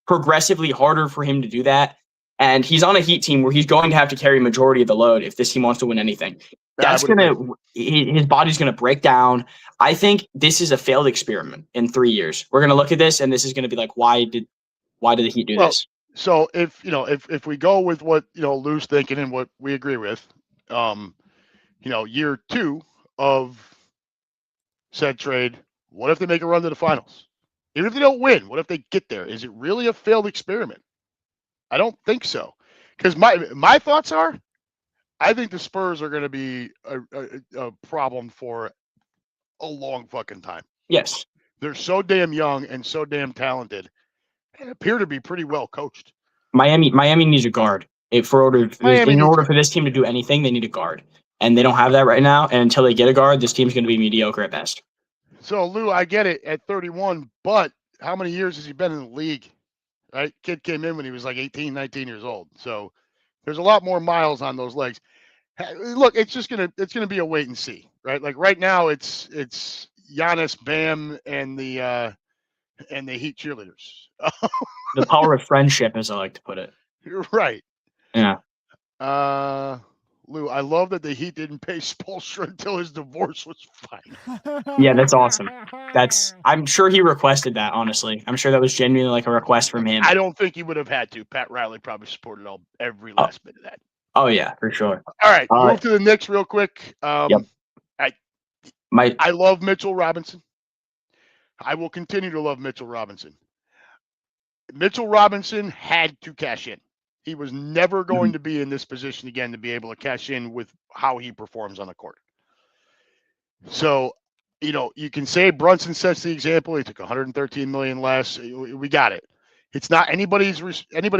progressively harder for him to do that. And he's on a Heat team where he's going to have to carry majority of the load if this team wants to win anything. His body's going to break down. I think this is a failed experiment in 3 years. We're going to look at this, and this is going to be like, why did the Heat do this? So if we go with what Lou's thinking and what we agree with, year 2 of said trade, what if they make a run to the finals? Even if they don't win, what if they get there? Is it really a failed experiment? I don't think so. Because my thoughts are, I think the Spurs are going to be a problem for a long fucking time. Yes. They're so damn young and so damn talented and appear to be pretty well coached. Miami needs a guard. In order for this team to do anything, they need a guard. And they don't have that right now. And until they get a guard, this team's going to be mediocre at best. So, Lou, I get it at 31, but how many years has he been in the league? Right? Kid came in when he was like 18, 19 years old. So there's a lot more miles on those legs. Look, it's gonna be a wait and see, right? Like right now, it's Giannis, Bam, and the Heat cheerleaders. The power of friendship, as I like to put it. You're right. Yeah. Lou, I love that the Heat didn't pay Spoelstra until his divorce was final. Yeah, that's awesome. I'm sure he requested that, honestly. I'm sure that was genuinely like a request from him. I don't think he would have had to. Pat Riley probably supported every last bit of that. Oh, yeah, for sure. All right, move to the Knicks real quick. Yep. I love Mitchell Robinson. I will continue to love Mitchell Robinson. Mitchell Robinson had to cash in. He was never going to be in this position again to be able to cash in with how he performs on the court. So, you can say Brunson sets the example. He took $113 million less. We got it. It's not anybody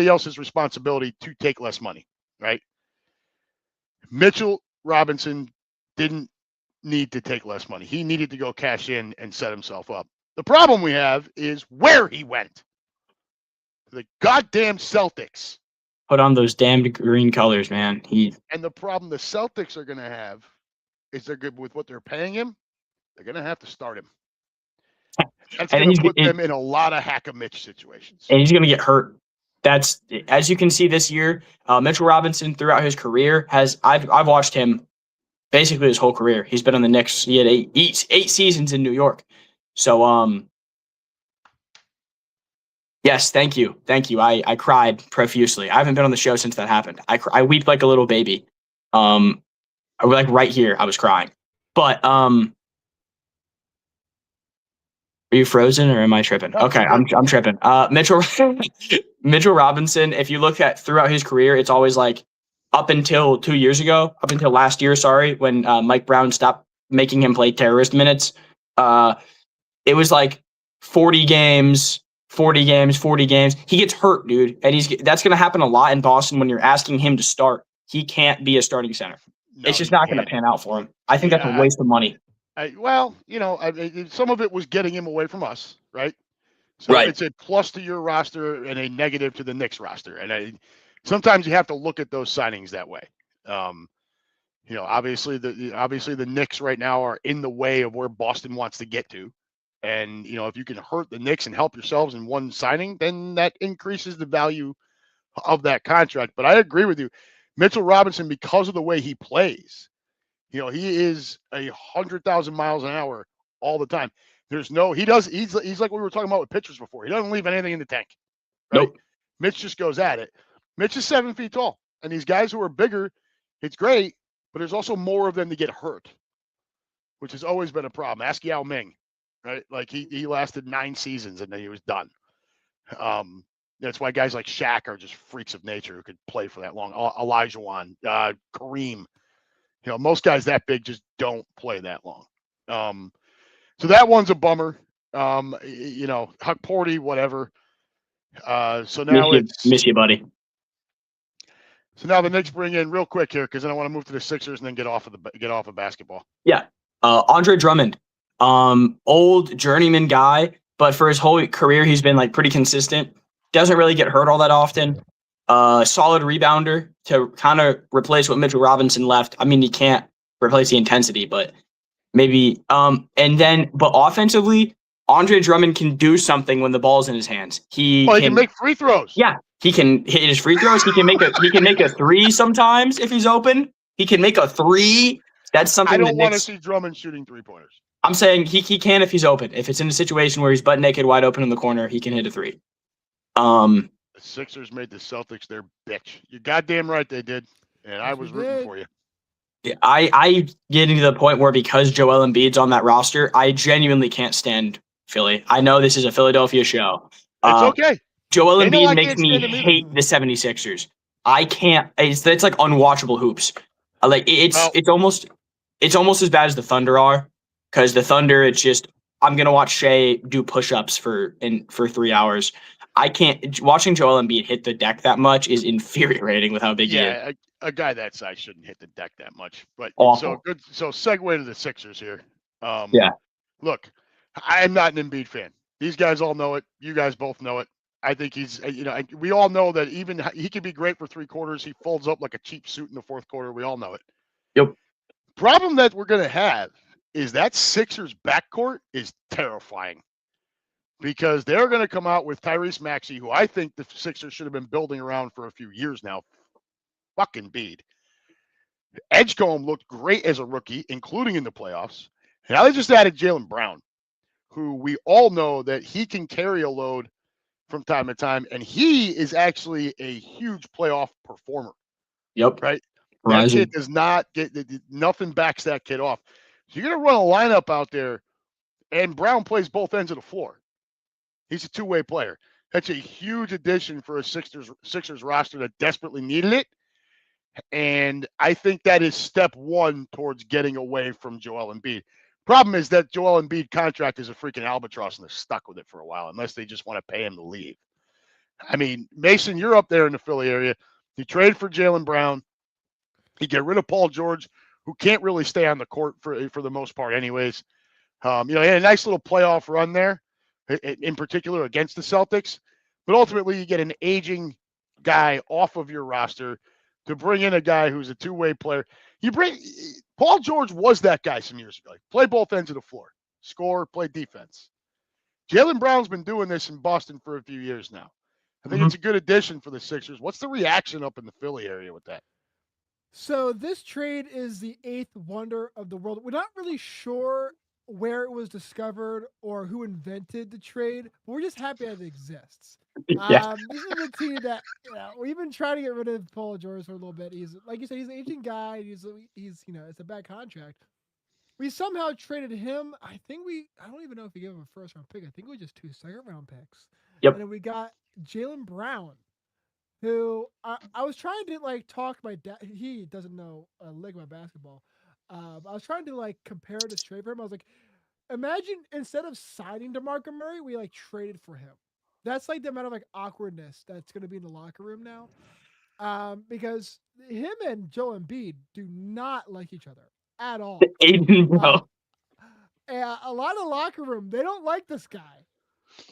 else's responsibility to take less money, right? Mitchell Robinson didn't need to take less money. He needed to go cash in and set himself up. The problem we have is where he went. The goddamn Celtics. Put on those damn green colors, man. And the problem the Celtics are going to have is they're good with what they're paying him. They're going to have to start him. That's going to put them in a lot of hack-a-Mitch situations. And he's going to get hurt. That's, as you can see this year, Mitchell Robinson throughout his career I've watched him basically his whole career. He's been on the Knicks. He had eight seasons in New York. So, yes, thank you. I cried profusely. I haven't been on the show since that happened. I weep like a little baby. Like right here, I was crying. But are you frozen or am I tripping? Okay, I'm tripping. Mitchell Robinson. If you look at throughout his career, it's always like up until last year. Sorry, when Mike Brown stopped making him play terrorist minutes. It was like 40 games. He gets hurt, dude. And that's going to happen a lot in Boston when you're asking him to start. He can't be a starting center. No, it's just not going to pan out for him. I think that's a waste of money. Some of it was getting him away from us, right? So It's a plus to your roster and a negative to the Knicks roster. And sometimes you have to look at those signings that way. Obviously the Knicks right now are in the way of where Boston wants to get to. And, if you can hurt the Knicks and help yourselves in one signing, then that increases the value of that contract. But I agree with you. Mitchell Robinson, because of the way he plays, he is 100,000 miles an hour all the time. He's like we were talking about with pitchers before. He doesn't leave anything in the tank. Right? Nope. Mitch just goes at it. Mitch is 7 feet tall. And these guys who are bigger, it's great, but there's also more of them to get hurt, which has always been a problem. Ask Yao Ming. Right, like he lasted 9 seasons and then he was done. That's why guys like Shaq are just freaks of nature who could play for that long. Olajuwon, Kareem, most guys that big just don't play that long. So that one's a bummer. Huck Porty, whatever. So now miss you, buddy. So now the Knicks bring in real quick here because then I want to move to the Sixers and then get off of basketball. Yeah, Andre Drummond. Old journeyman guy, but for his whole career, he's been like pretty consistent. Doesn't really get hurt all that often. Solid rebounder to kind of replace what Mitchell Robinson left. I mean, he can't replace the intensity, but maybe. But offensively, Andre Drummond can do something when the ball's in his hands. He can make free throws. Yeah, he can hit his free throws. He can make a three sometimes if he's open. He can make a three. That's something. I don't want to see Drummond shooting 3-pointers. I'm saying he can if he's open. If it's in a situation where he's butt naked, wide open in the corner, he can hit a three. The Sixers made the Celtics their bitch. You're goddamn right they did, and I was rooting for you. I getting to the point where because Joel Embiid's on that roster, I genuinely can't stand Philly. I know this is a Philadelphia show. It's okay. Joel They know Embiid I makes can't me stand him either. hate the 76ers. I can't. It's like unwatchable hoops. Like it's almost as bad as the Thunder are, because the Thunder, it's just I'm gonna watch Shea do push-ups for 3 hours. I can't. Watching Joel Embiid hit the deck that much is infuriating with how big he is. Yeah, a guy that size shouldn't hit the deck that much. But Awful. so segue to the Sixers here. Yeah. Look, I'm not an Embiid fan. These guys all know it. You guys both know it. I think he's, we all know that even he can be great for 3 quarters. He folds up like a cheap suit in the 4th quarter. We all know it. Yep. Problem that we're going to have is that Sixers backcourt is terrifying, because they're going to come out with Tyrese Maxey, who I think the Sixers should have been building around for a few years now. Fucking Embiid. Edgecombe looked great as a rookie, including in the playoffs. Now they just added Jaylen Brown, who we all know that he can carry a load from time to time, and he is actually a huge playoff performer. Yep. Right? Rising. That kid does not get nothing backs that kid off. So you're gonna run a lineup out there, and Brown plays both ends of the floor. He's a two-way player. That's a huge addition for a Sixers roster that desperately needed it. And I think that is step one towards getting away from Joel Embiid. Problem is that Joel Embiid contract is a freaking albatross, and they're stuck with it for a while, unless they just want to pay him to leave. I mean, Mason, you're up there in the Philly area. You trade for Jaylen Brown. You get rid of Paul George, who can't really stay on the court for the most part anyways. He had a nice little playoff run there, in particular against the Celtics. But ultimately, you get an aging guy off of your roster to bring in a guy who's a two-way player. Paul George was that guy some years ago. Like, play both ends of the floor, score, play defense. Jaylen Brown's been doing this in Boston for a few years now. I think it's a good addition for the Sixers. What's the reaction up in the Philly area with that? So this trade is the 8th wonder of the world. We're not really sure where it was discovered or who invented the trade, but we're just happy that it exists. Yeah. This is a team that we've been trying to get rid of Paul George for a little bit. He's, like you said, he's an aging guy. He's it's a bad contract. We somehow traded him. I don't even know if we gave him a 1st round pick. I think it was just 2 2nd-round picks. Yep. And then we got Jaylen Brown, who I was trying to talk my dad. He doesn't know a lick about basketball. I was trying to compare this trade for him. I was like, imagine instead of signing DeMarco Murray, we traded for him. That's the amount of awkwardness that's going to be in the locker room now, because him and Joel Embiid do not like each other at all. Aiden, bro. A lot of locker room, they don't like this guy,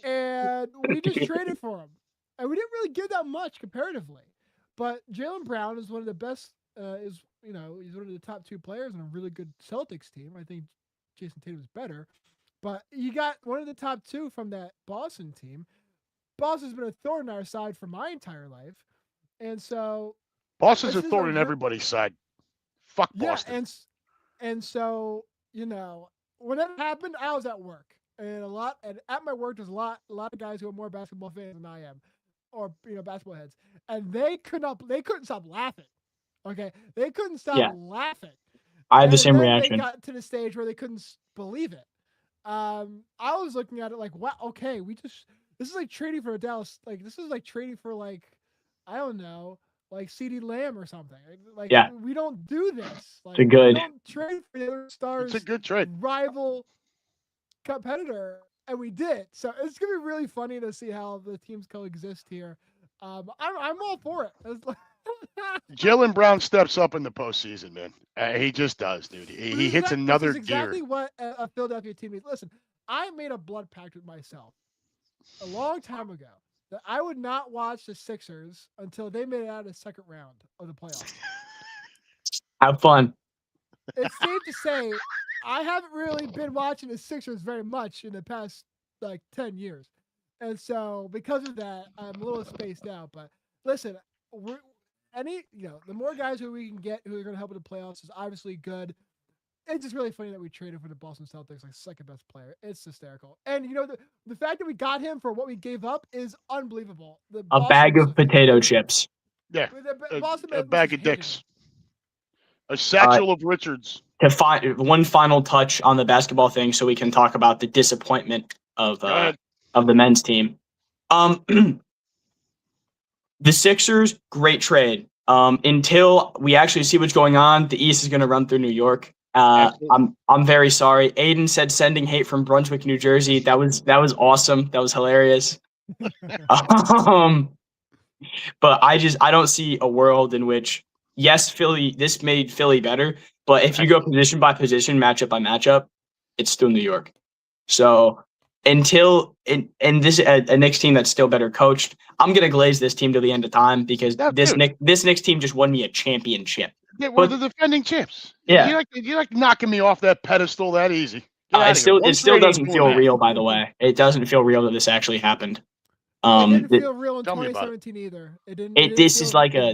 and we just traded for him, and we didn't really give that much comparatively. But Jaylen Brown is one of the best. He's one of the top 2 players on a really good Celtics team. I think Jason Tatum's better, but you got one of the top 2 from that Boston team. Boston's been a thorn in our side for my entire life, and so Boston's a thorn in everybody's side. Fuck Boston. Yeah, and so when that happened, I was at work, and at my work there's a lot of guys who are more basketball fans than I am, or basketball heads, and they couldn't stop laughing. Okay, they couldn't stop laughing. I had the same reaction. They got to the stage where they couldn't believe it. I was looking at it like, wow, okay, this is like trading for a Dallas, this is like trading for I don't know, CeeDee Lamb or something. We don't do this. We don't trade for the other stars. It's a good trade. Rival competitor, and we did. So it's gonna be really funny to see how the teams coexist here. I'm all for it. Jaylen Brown steps up in the postseason, man. He just does, dude. He hits another gear. Exactly gear. What a Philadelphia team is. Listen, I made a blood pact with myself a long time ago that I would not watch the Sixers until they made it out of the 2nd round of the playoffs. Have fun. It's safe to say I haven't really been watching the Sixers very much in the past 10 years. And so because of that, I'm a little spaced out. But listen, the more guys who we can get who are going to help in the playoffs is obviously good. It's just really funny that we traded for the Boston Celtics, 2nd best player. It's hysterical. And the fact that we got him for what we gave up is unbelievable. A bag of potato chips. Yeah, a bag of dicks. A satchel of Richards. To find one final touch on the basketball thing, so we can talk about the disappointment of Go ahead. the men's team. The Sixers, great trade. Until we actually see what's going on, the East is going to run through New York. I'm very sorry. Aiden said sending hate from Brunswick, New Jersey. That was awesome. That was hilarious. But I don't see a world in which, yes, Philly, this made Philly better, but if you go position by position, matchup by matchup, it's still New York. So until and this a Knicks team that's still better coached, I'm gonna glaze this team to the end of time because this Knicks team just won me a championship. Yeah, we're the defending champs. Yeah. You like knocking me off that pedestal that easy. It still doesn't feel real, by the way. It doesn't feel real that this actually happened. It didn't feel real in 2017 either. This is like a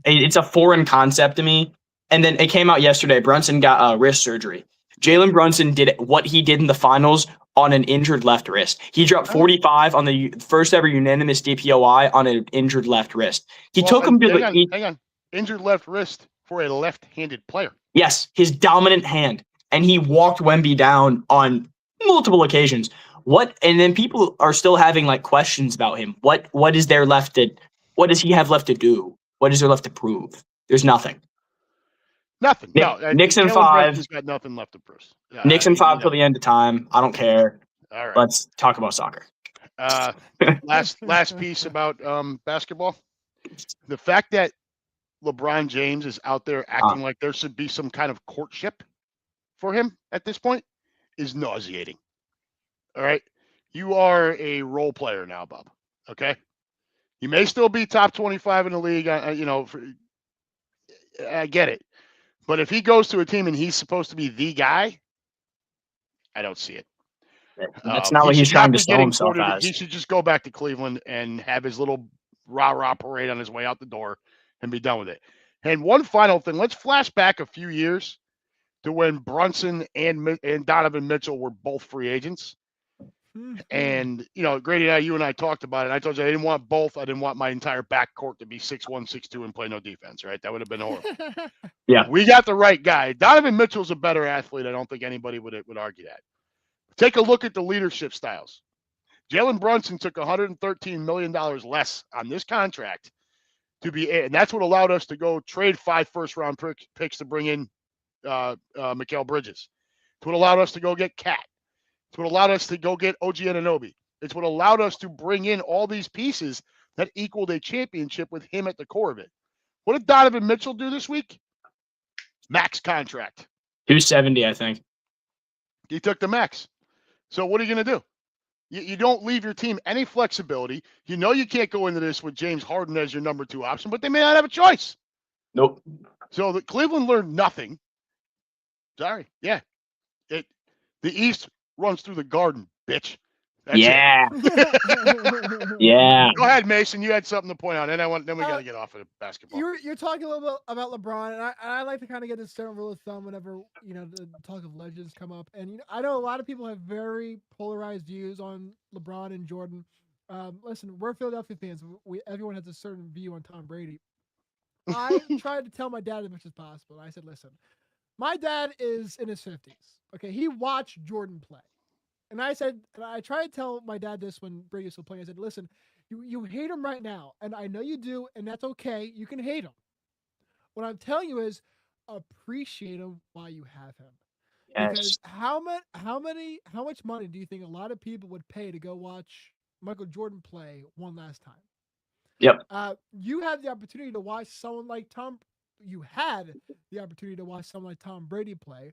it's a foreign concept to me. And then it came out yesterday. Brunson got wrist surgery. Jalen Brunson did what he did in the finals on an injured left wrist. He dropped 45 on the first ever unanimous DPOI on an injured left wrist. Took him to hang on. Injured left wrist for a left-handed player. Yes, his dominant hand. And he walked Wemby down on multiple occasions. And then people are still having like questions about him. What does he have left to do? What is there left to prove? There's nothing. Nothing. Knicks in 5. He's got nothing left to prove. Knicks in 5 till the end of time. I don't care. All right. Let's talk about soccer. Last piece about basketball. The fact that LeBron James is out there acting like there should be some kind of courtship for him at this point is nauseating. All right. You are a role player now, Bob. Okay. You may still be top 25 in the league. I get it. But if he goes to a team and he's supposed to be the guy, I don't see it. That's not what he's trying to sell himself as. He should just go back to Cleveland and have his little rah-rah parade on his way out the door and be done with it. And one final thing. Let's flash back a few years to when Brunson and Donovan Mitchell were both free agents. And, Grady you and I talked about it. I told you I didn't want both. I didn't want my entire backcourt to be 6'1", 6'2", and play no defense, right? That would have been horrible. Yeah. We got the right guy. Donovan Mitchell's a better athlete. I don't think anybody would argue that. Take a look at the leadership styles. Jalen Brunson took $113 million less on this contract and that's what allowed us to go trade 5 first-round picks to bring in Mikal Bridges. It's what allowed us to go get Cat. It's what allowed us to go get OG Anunoby. It's what allowed us to bring in all these pieces that equaled a championship with him at the core of it. What did Donovan Mitchell do this week? Max contract. 270, I think. He took the max. So what are you going to do? You don't leave your team any flexibility. You know you can't go into this with James Harden as your number 2 option, but they may not have a choice. Nope. So Cleveland learned nothing. Sorry. Yeah. The East runs through the garden, bitch. That's yeah. Yeah. Go ahead, Mason. You had something to point out, and then we got to get off of basketball. You're talking a little bit about LeBron, and I like to kind of get this certain rule of thumb whenever the talk of legends come up. And I know a lot of people have very polarized views on LeBron and Jordan. Listen, we're Philadelphia fans. Everyone has a certain view on Tom Brady. I tried to tell my dad as much as possible. I said, listen, my dad is in his 50s. Okay, he watched Jordan play. And I tried to tell my dad this when Brady was still playing. I said, listen, you hate him right now. And I know you do, and that's okay. You can hate him. What I'm telling you is appreciate him while you have him. Yes. Because how much money do you think a lot of people would pay to go watch Michael Jordan play one last time? Yep. You had the opportunity to watch someone like Tom Brady play.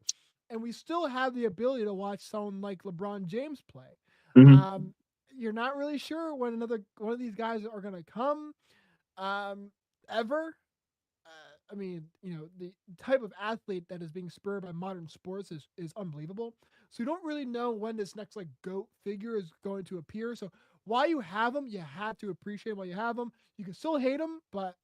And we still have the ability to watch someone like LeBron James play. Mm-hmm. You're not really sure when another one of these guys are going to come ever. The type of athlete that is being spurred by modern sports is unbelievable. So you don't really know when this next GOAT figure is going to appear. So while you have him, you have to appreciate him while you have him. You can still hate him, but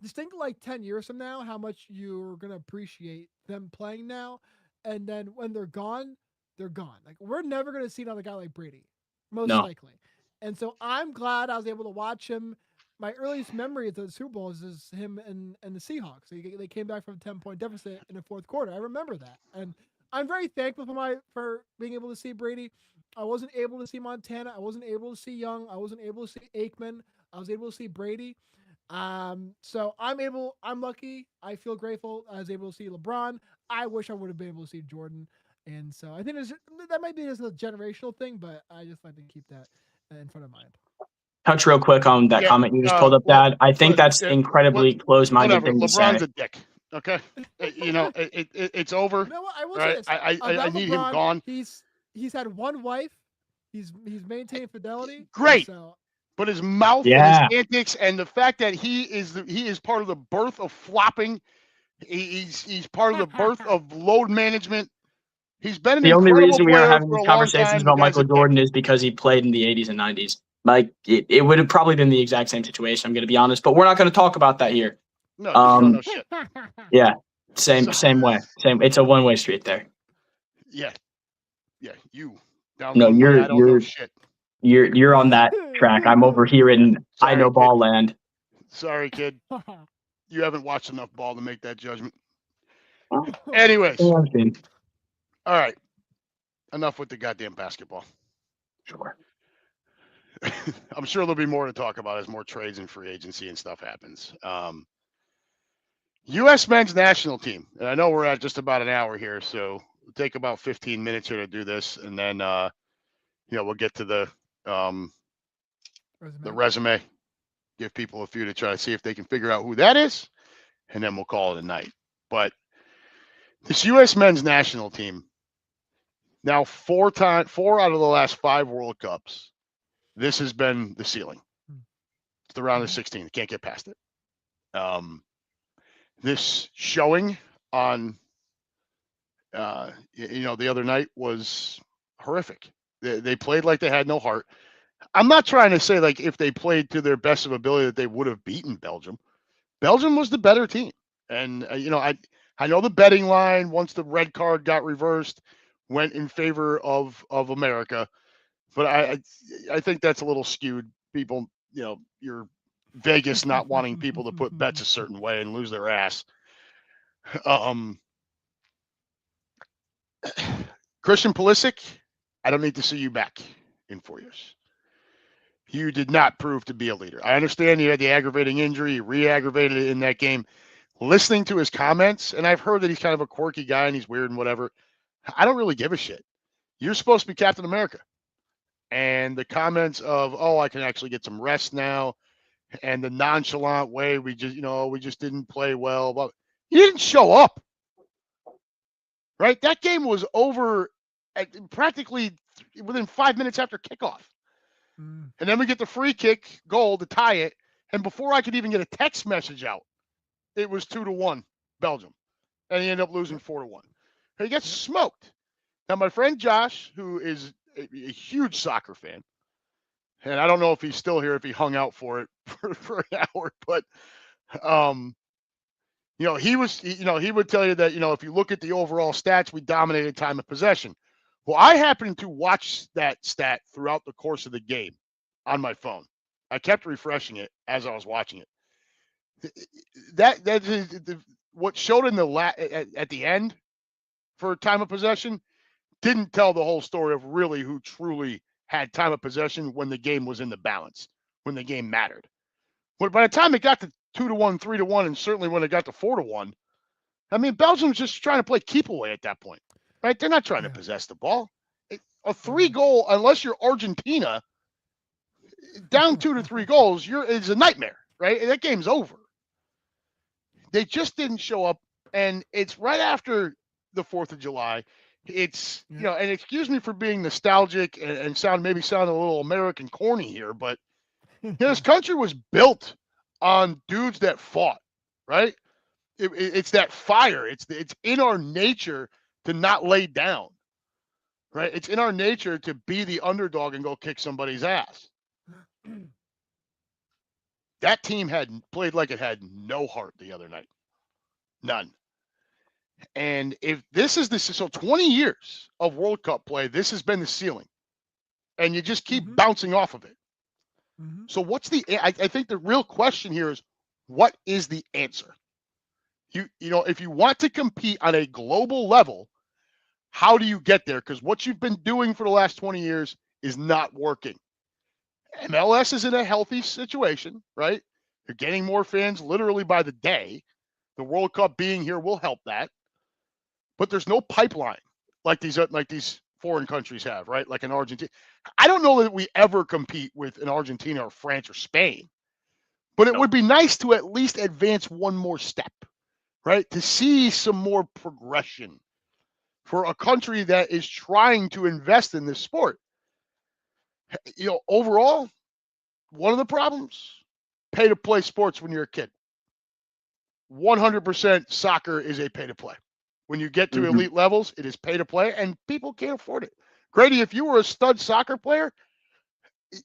just think 10 years from now how much you're going to appreciate them playing now. And then when they're gone, they're gone. We're never going to see another guy like Brady, most likely. And so I'm glad I was able to watch him. My earliest memory of the Super Bowl is him and the Seahawks. They came back from a 10-point deficit in the fourth quarter. I remember that. And I'm very thankful for being able to see Brady. I wasn't able to see Montana. I wasn't able to see Young. I wasn't able to see Aikman. I was able to see Brady. So I'm lucky. I feel grateful. I was able to see LeBron. I wish I would have been able to see Jordan. And so I think that might be just a generational thing, but I just like to keep that in front of mind. Touch real quick on that comment you just pulled up, well, Dad. I think that's incredibly close-minded thing to say. LeBron's a dick. Okay, it's over. You know what? I will Right? say this. I need him LeBron, gone. He's had one wife. He's maintained fidelity. Great. So But his mouth and his antics, and the fact that he is part of the birth of flopping, he's part of the birth of load management. He's been an the only incredible reason we are player having for these a long conversations time. about Michael Jordan is because he played in the 80s and 90s. Like it would have probably been the exact same situation. I'm going to be honest, but we're not going to talk about that here. No, you don't know shit. Yeah, same way. It's a one-way street there. Yeah, you down. No, I don't know shit. You're on that track. I'm over here in I know ball land. Sorry, kid. You haven't watched enough ball to make that judgment. Anyways, all right. Enough with the goddamn basketball. Sure. I'm sure there'll be more to talk about as more trades and free agency and stuff happens. U.S. men's national team. And I know we're at just about an hour here, so we'll take about 15 minutes here to do this, and then we'll get to the resume. Give people a few to try to see if they can figure out who that is, and then we'll call it a night. But this U.S. men's national team, now 4 out of the last 5 World Cups, this has been the ceiling. It's the round of 16. Can't get past it. This showing on, the other night was horrific. They played like they had no heart. I'm not trying to say like if they played to their best of ability that they would have beaten Belgium. Belgium was the better team. And, I know the betting line, once the red card got reversed, went in favor of America. But I think that's a little skewed. People, you're Vegas not wanting people to put bets a certain way and lose their ass. Christian Pulisic, I don't need to see you back in 4 years. You did not prove to be a leader. I understand you had the aggravating injury. You re-aggravated it in that game. Listening to his comments, and I've heard that he's kind of a quirky guy and he's weird and whatever. I don't really give a shit. You're supposed to be Captain America. And the comments of, I can actually get some rest now, and the nonchalant way we just didn't play well. But you didn't show up. Right? That game was over practically within 5 minutes after kickoff. And then we get the free kick goal to tie it. And before I could even get a text message out, it was 2-1 Belgium. And he ended up losing 4-1. He gets smoked. Now, my friend Josh, who is a huge soccer fan, and I don't know if he's still here, if he hung out for it for an hour, but he would tell you that, if you look at the overall stats, we dominated time of possession. Well, I happened to watch that stat throughout the course of the game on my phone. I kept refreshing it as I was watching it. That is what showed in at the end for time of possession didn't tell the whole story of really who truly had time of possession when the game was in the balance, when the game mattered. But by the time it got to 2-1, 3-1, and certainly when it got to 4-1, I mean, Belgium's just trying to play keep away at that point, right? They're not trying to possess the ball. A 3-goal, unless you're Argentina, down 2 to 3 goals, it's a nightmare, right? And that game's over. They just didn't show up, and it's right after the 4th of July. It's, and excuse me for being nostalgic and sound a little American corny here, but this country was built on dudes that fought, right? It's that fire. It's in our nature to not lay down, right? It's in our nature to be the underdog and go kick somebody's ass. That team had played like it had no heart the other night. None. And if this is so 20 years of World Cup play, this has been the ceiling. And you just keep bouncing off of it. So I think the real question here is, what is the answer? If you want to compete on a global level, How do you get there? Because what you've been doing for the last 20 years is not working. MLS is in a healthy situation, right? You're getting more fans literally by the day. The World Cup being here will help that. But there's no pipeline like these foreign countries have, right? Like in Argentina. I don't know that we ever compete with an Argentina or France or Spain, but it would be nice to at least advance one more step, right? To see some more progression for a country that is trying to invest in this sport. Overall, one of the problems, pay to play sports when you're a kid. 100% soccer is a pay to play. When you get to elite levels, it is pay to play, and people can't afford it. Grady, if you were a stud soccer player,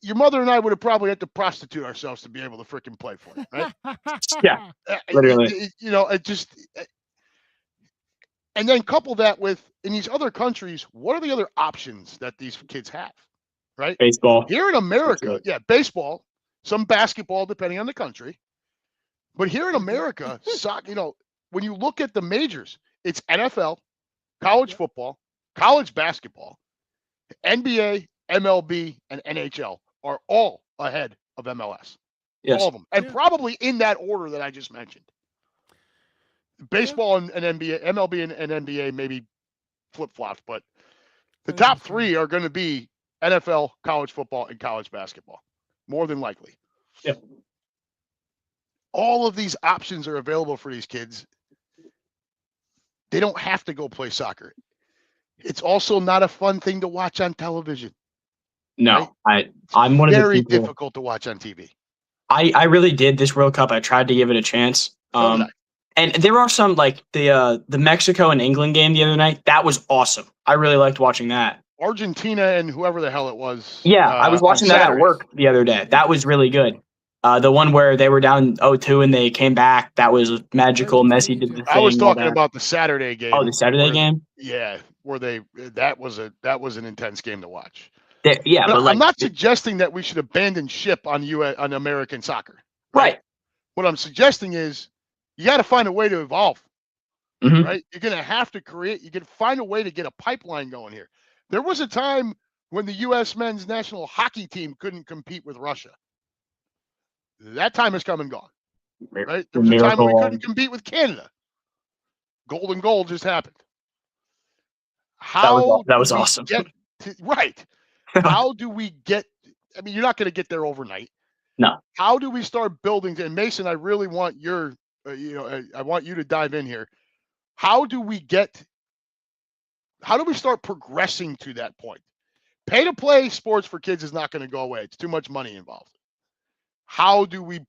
your mother and I would have probably had to prostitute ourselves to be able to freaking play for it, right? Yeah, literally. It just, and then couple that with, in these other countries, what are the other options that these kids have, right? Baseball. Here in America, baseball, some basketball, depending on the country. But here in America, when you look at the majors, it's NFL, college football, college basketball, NBA, MLB, and NHL are all ahead of MLS. Yes. All of them. And probably in that order that I just mentioned. Baseball and NBA, MLB and NBA maybe flip-flopped, but the top three are going to be NFL, college football, and college basketball, more than likely. Yep. All of these options are available for these kids. They don't have to go play soccer. It's also not a fun thing to watch on television. No, right? I'm one of the people. Very difficult to watch on TV. I really did this World Cup. I tried to give it a chance. And there are some, like the Mexico and England game the other night. That was awesome. I really liked watching that. Argentina and whoever the hell it was. Yeah, I was watching that at work the other day. That was really good. The one where they were down 0-2 and they came back, that was magical. Messi did the thing. I was talking about the Saturday game. Oh, the Saturday game? Yeah, where that was an intense game to watch. But I'm not suggesting that we should abandon ship on American soccer. Right. What I'm suggesting is you got to find a way to evolve. Right? You're going to have to find a way to get a pipeline going here. There was a time when the U.S. men's national hockey team couldn't compete with Russia. That time has come and gone. Right? There was a time when we couldn't compete with Canada. Golden goal just happened. That was awesome. Right. How do we get? I mean, you're not going to get there overnight. No. How do we start building? And Mason, I really want your, I want you to dive in here. How do we start progressing to that point? Pay to play sports for kids is not going to go away. It's too much money involved. How do we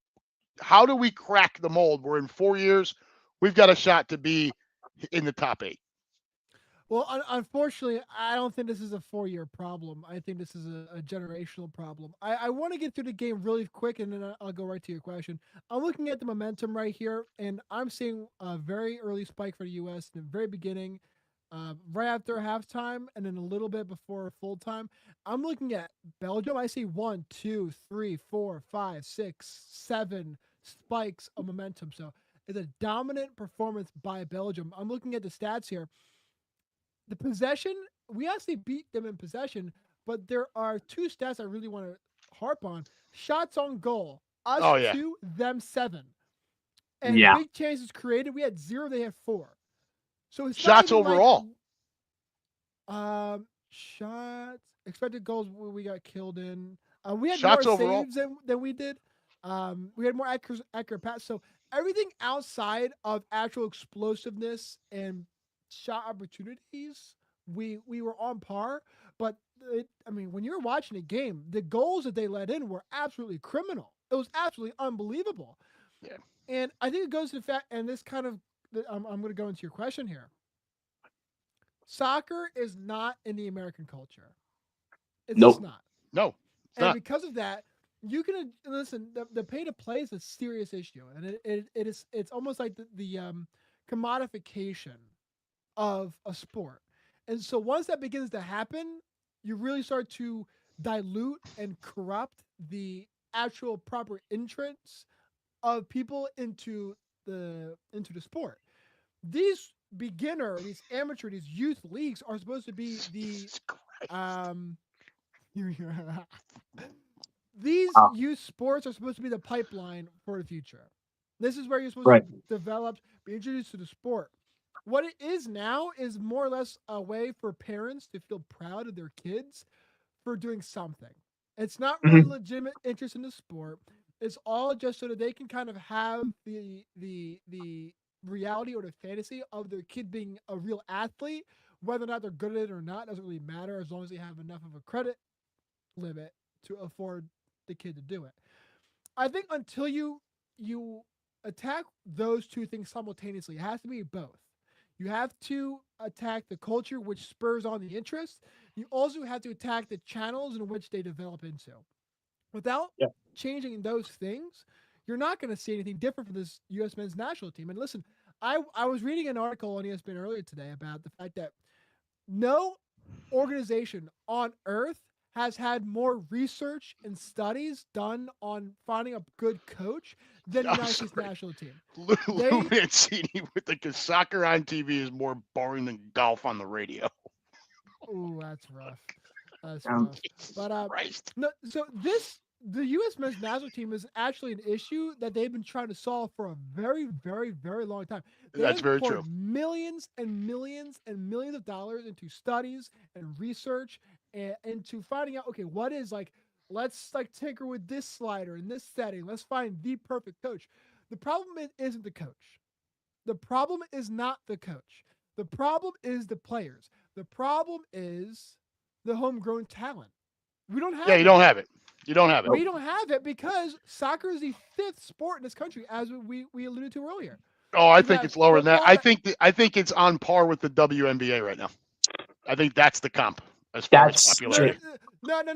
crack the mold where in 4 years we've got a shot to be in the top 8? Well, unfortunately, I don't think this is a 4-year problem. I think this is a generational problem. I want to get through the game really quick, and then I'll go right to your question. I'm looking at the momentum right here, and I'm seeing a very early spike for the U.S. in the very beginning, right after halftime, and then a little bit before full time. I'm looking at Belgium. I see 1, 2, 3, 4, 5, 6, 7 spikes of momentum. So it's a dominant performance by Belgium. I'm looking at the stats here. The possession, we actually beat them in possession, but there are 2 stats I really want to harp on. Shots on goal. Us 2, them 7. And big chances created. We had 0, they had 4. So it's shots overall. Shots, expected goals we got killed in. We had shots more overall. saves than we did. We had more accurate pass. So everything outside of actual explosiveness and shot opportunities, we were on par. But when you're watching a game, the goals that they let in were absolutely criminal. It was absolutely unbelievable. Yeah. And I think it goes to the fact, and this kind of, I'm going to go into your question here. Soccer is not in the American culture. It's just not. No. And because of that, you can listen. The pay to play is a serious issue, and it's almost like the commodification of a sport. And so once that begins to happen, you really start to dilute and corrupt the actual proper entrance of people into the sport. These beginner, these amateur, these youth leagues are supposed to be the Jesus Christ. these Wow. youth sports are supposed to be the pipeline for the future. This is where you're supposed Right. to develop, be introduced to the sport. What it is now is more or less a way for parents to feel proud of their kids for doing something. It's not really Mhm. legitimate interest in the sport. It's all just so that they can kind of have the reality or the fantasy of their kid being a real athlete. Whether or not they're good at it or not doesn't really matter as long as they have enough of a credit limit to afford the kid to do it. I think until you attack those two things simultaneously, it has to be both. You have to attack the culture, which spurs on the interest. You also have to attack the channels in which they develop into. Without Yeah. changing those things, you're not going to see anything different from this U.S. men's national team. And listen, I was reading an article on ESPN earlier today about the fact that no organization on earth has had more research and studies done on finding a good coach than the I'm United States sorry. national team. Lou Mancini with the soccer on TV is more boring than golf on the radio. Ooh, that's rough. That's Um, rough. Jesus But Christ. no. So the U.S. men's national team is actually an issue that they've been trying to solve for a very, very, very long time. They That's have very poured true. millions and millions and millions of dollars into studies and research and into finding out. Okay, what is like? Let's like tinker with this slider in this setting. Let's find the perfect coach. The problem isn't the coach. The problem is not the coach. The problem is the players. The problem is the homegrown talent. We don't Yeah, have you it. don't have it. You don't have it. We don't have it because soccer is the fifth sport in this country, as we alluded to earlier. Oh, I You've think got it's lower than that. football. I think it's on par with the WNBA right now. I think that's the comp as far as That's No, true. popularity.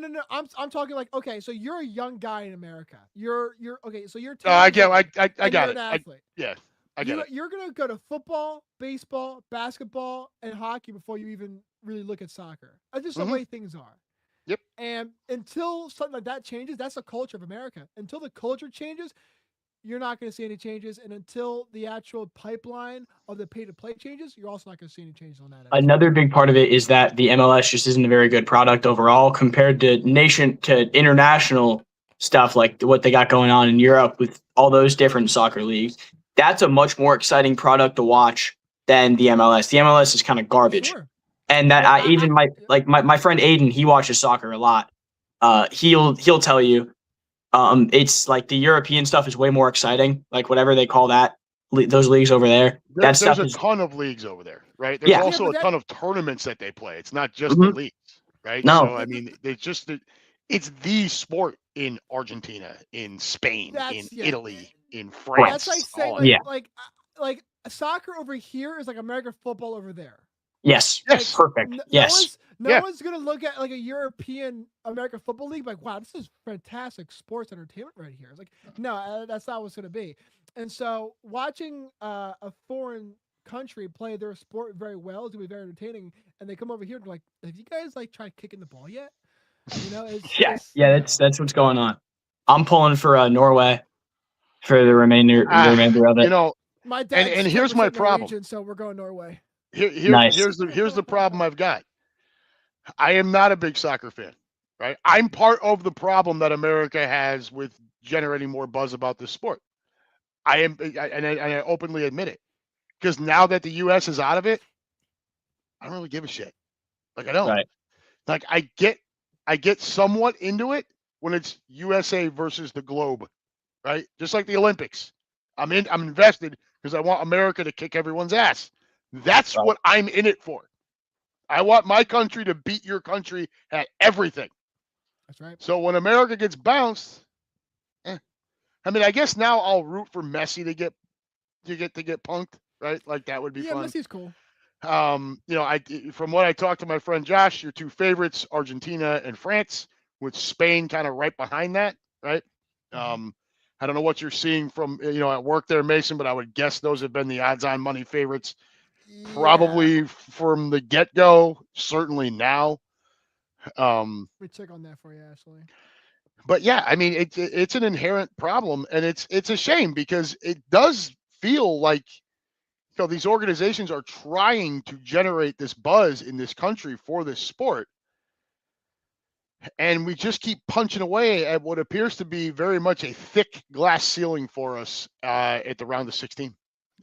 no. I'm talking like, okay, so you're a young guy in America. You're okay. So you're 10 No, I years get. old, I and got you're it. an athlete. Yeah, I get it. You're gonna go to football, baseball, basketball, and hockey before you even really look at soccer. That's just the Mhm. way things are. Yep. And until something like that changes, that's the culture of America. Until the culture changes, you're not going to see any changes. And until the actual pipeline of the pay to play changes, you're also not going to see any changes on that end. Another big part of it is that the MLS just isn't a very good product overall compared to international stuff like what they got going on in Europe with all those different soccer leagues. That's a much more exciting product to watch than the MLS. The MLS is kind of garbage. Sure. And that Yeah, even my friend Aiden, he watches soccer a lot. He'll tell you it's like the European stuff is way more exciting. Like whatever they call that, those leagues over there. That There's stuff a is ton of leagues over there, right? There's yeah. also but a ton of tournaments that they play. It's not just the Mhm. leagues, right? No, So I mean, it's the sport in Argentina, in Spain, in that's Italy, in That's France. like saying all- Yeah. like soccer over here is like American football over there. yes, Like Yes. perfect. Yes, no Yeah. one's gonna look at like a European American Football League like, wow, this is fantastic sports entertainment right here. It's like, no, that's not what's gonna be. And so watching a foreign country play their sport very well is gonna be very entertaining. And they come over here and they're like, have you guys like tried kicking the ball yet? You know, it's just yeah. That's what's going on. I'm pulling for Norway for the remainder of You it. know, my dad's and here's my 10% problem. Norwegian, so we're going Norway. Nice. Here's the problem I've got. I am not a big soccer fan, right? I'm part of the problem that America has with generating more buzz about this sport. And I openly admit it because now that the U.S. is out of it, I don't really give a shit. Like I don't. Right. Like I get somewhat into it when it's USA versus the globe, right? Just like the Olympics. I'm invested because I want America to kick everyone's ass. That's Right. what I'm in it for. I want my country to beat your country at everything. That's right. So when America gets bounced, I mean, I guess now I'll root for Messi to get punked, right? Like that would be Yeah, fun. Messi's cool. You know, from what I talked to my friend Josh, your two favorites, Argentina and France, with Spain kind of right behind that, right? I don't know what you're seeing from at work there, Mason, but I would guess those have been the odds-on money favorites, probably from the get-go. Certainly now. Let me check on that for you, Ashley. But yeah, I mean, it's an inherent problem, and it's a shame because it does feel like these organizations are trying to generate this buzz in this country for this sport. And we just keep punching away at what appears to be very much a thick glass ceiling for us at the round of 16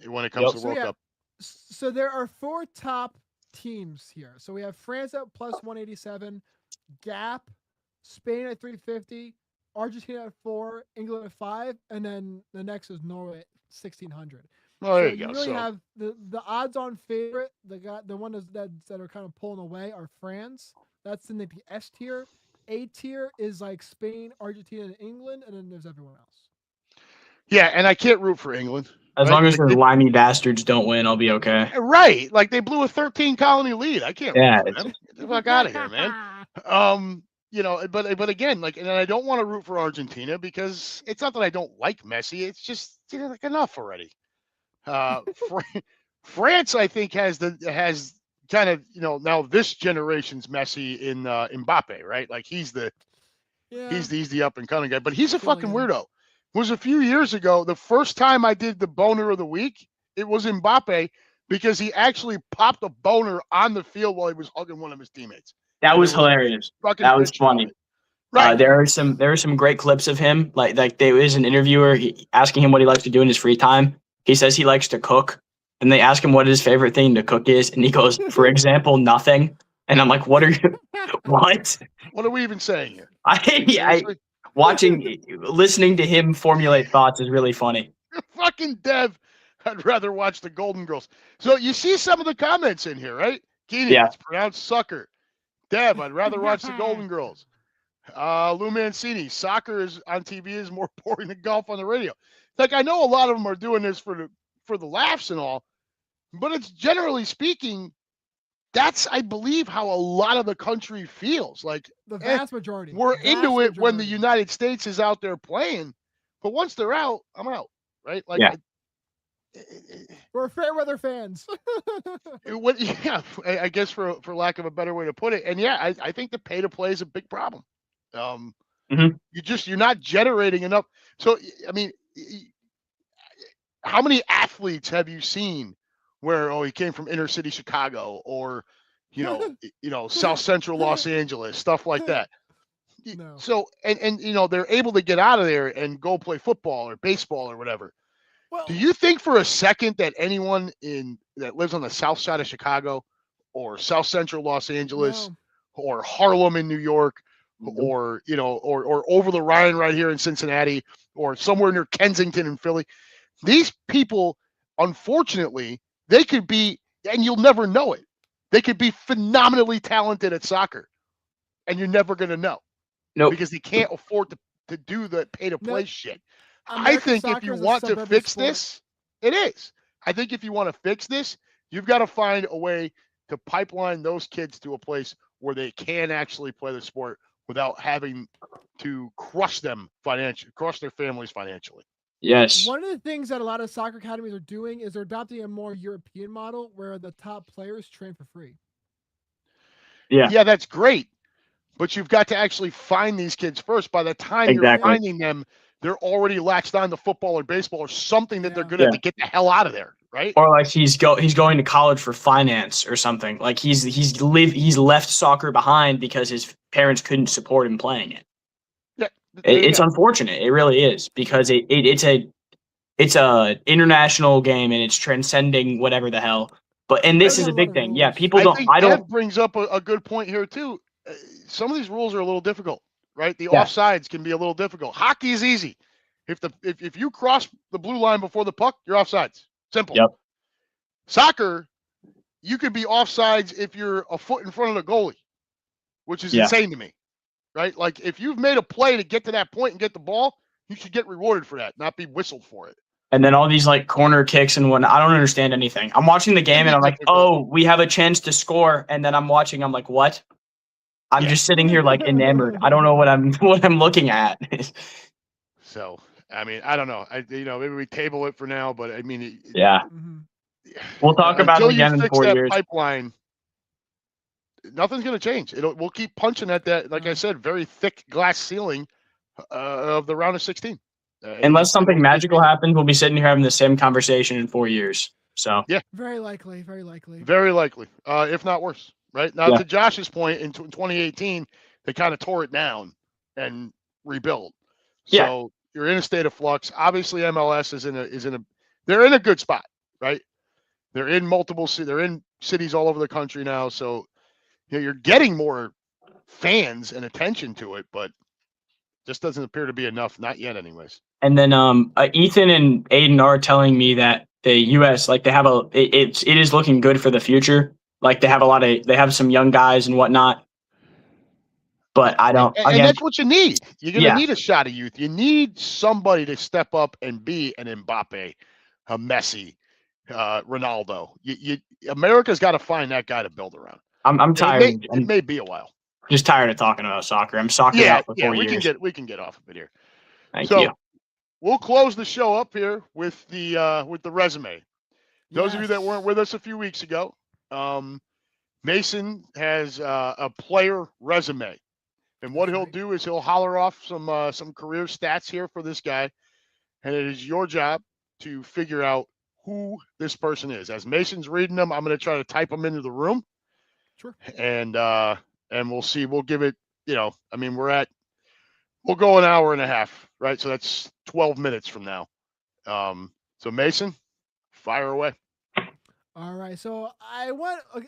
when it comes to the World Cup. So there are 4 top teams here. So we have France at plus 187, Gap, Spain at 350, Argentina at 4, England at 5, and then the next is Norway at 1600. Oh, there you go. Really have the odds-on favorite. The one that are kind of pulling away are France. That's in the S tier. A tier is like Spain, Argentina, and England, and then there's everyone else. Yeah, and I can't root for England. As long as the limey bastards don't win, I'll be okay. Right. Like they blew a 13-colony lead. I can't root for them. Get the fuck out of here, man. But again, like, and I don't want to root for Argentina because it's not that I don't like Messi. It's just like enough already. France, I think, has kind of now this generation's Messi in Mbappe, right? Like he's the up and coming guy, but he's a fucking weirdo. It was a few years ago. The first time I did the boner of the week, it was Mbappe because he actually popped a boner on the field while he was hugging one of his teammates. That was hilarious. That was funny. Right. There are some great clips of him. Like there is an interviewer asking him what he likes to do in his free time. He says he likes to cook. And they ask him what his favorite thing to cook is, and he goes, for example, nothing. And I'm like, what are you? What? What are we even saying here? Listening to him formulate thoughts is really funny. Fucking Dev, I'd rather watch the Golden Girls. So you see some of the comments in here, right? Keenan, it's pronounced sucker. Dev, I'd rather watch the Golden Girls. Lou Mancini, soccer is on TV is more boring than golf on the radio. Like I know a lot of them are doing this for the laughs and all, but it's generally speaking, that's I believe how a lot of the country feels. Like the vast majority. We're into it when the United States is out there playing, but once they're out, I'm out. Right? Like we're fair weather fans. I guess for lack of a better way to put it. And I think the pay to play is a big problem. You're not generating enough. So I mean, how many athletes have you seen where he came from inner city Chicago or South Central Los Angeles, stuff like that? No. So and they're able to get out of there and go play football or baseball or whatever. Well, do you think for a second that anyone that lives on the south side of Chicago or South Central Los Angeles or Harlem in New York or or over the Rhine right here in Cincinnati or somewhere near Kensington and Philly, these people, unfortunately, they could be, and you'll never know it, they could be phenomenally talented at soccer, and you're never going to know. No, because they can't afford to do the pay-to-play shit. I think if you want to fix this, it is. I think if you want to fix this, you've got to find a way to pipeline those kids to a place where they can actually play the sport without having to crush their families financially. Yes. One of the things that a lot of soccer academies are doing is they're adopting a more European model where the top players train for free. Yeah, that's great. But you've got to actually find these kids first. By the time you're finding them, they're already latched on to football or baseball or something that they're going to have to get the hell out of there, right? Or like he's going to college for finance or something. Like he's left soccer behind because his parents couldn't support him playing it. It's unfortunate. It really is because it's a international game and it's transcending whatever the hell. And this is a big thing. Yeah, people don't. That brings up a good point here too. Some of these rules are a little difficult, right? The offsides can be a little difficult. Hockey is easy. If you cross the blue line before the puck, you're offsides. Simple. Yep. Soccer, you could be offsides if you're a foot in front of the goalie, which is insane to me. Right? Like if you've made a play to get to that point and get the ball, you should get rewarded for that, not be whistled for it. And then all these like corner kicks and whatnot. I don't understand anything. I'm watching the game and I'm like, oh, we have a chance to score. And then I'm watching, I'm like, what? I'm just sitting here like enamored. I don't know what I'm looking at. So, I mean, I don't know. Maybe we table it for now, but I mean, we'll talk about it again in 4 years. Pipeline, nothing's going to change. We'll keep punching at that, like I said, very thick glass ceiling of the round of 16. Unless something magical happens, we'll be sitting here having the same conversation in 4 years. So Very likely. Very likely. Very likely, if not worse. Right now, Yeah. to Josh's point, in 2018, they kind of tore it down and rebuilt. So you're in a state of flux. Obviously, MLS is in a they're in a good spot, right? They're in they're in cities all over the country now. So you're getting more fans and attention to it, but just doesn't appear to be enough. Not yet, anyways. And then Ethan and Aiden are telling me that the U.S. like they have it is looking good for the future. Like they have some young guys and whatnot. But I don't. And Again, that's what you need. You're going to Yeah. need a shot of youth. You need somebody to step up and be an Mbappe, a Messi, Ronaldo. America's got to find that guy to build around. I'm tired. It may be a while. Just tired of talking about soccer. I'm soccer out for 4 years. We can get off of it here. Thank you. We'll close the show up here with the resume. Those of you that weren't with us a few weeks ago, Mason has a player resume, and what he'll do is he'll holler off some career stats here for this guy, and it is your job to figure out who this person is. As Mason's reading them, I'm going to try to type them into the room. Sure. And we'll see. We'll give it. I mean, we'll go an hour and a half, right? So that's 12 minutes from now. So Mason, fire away. All right. So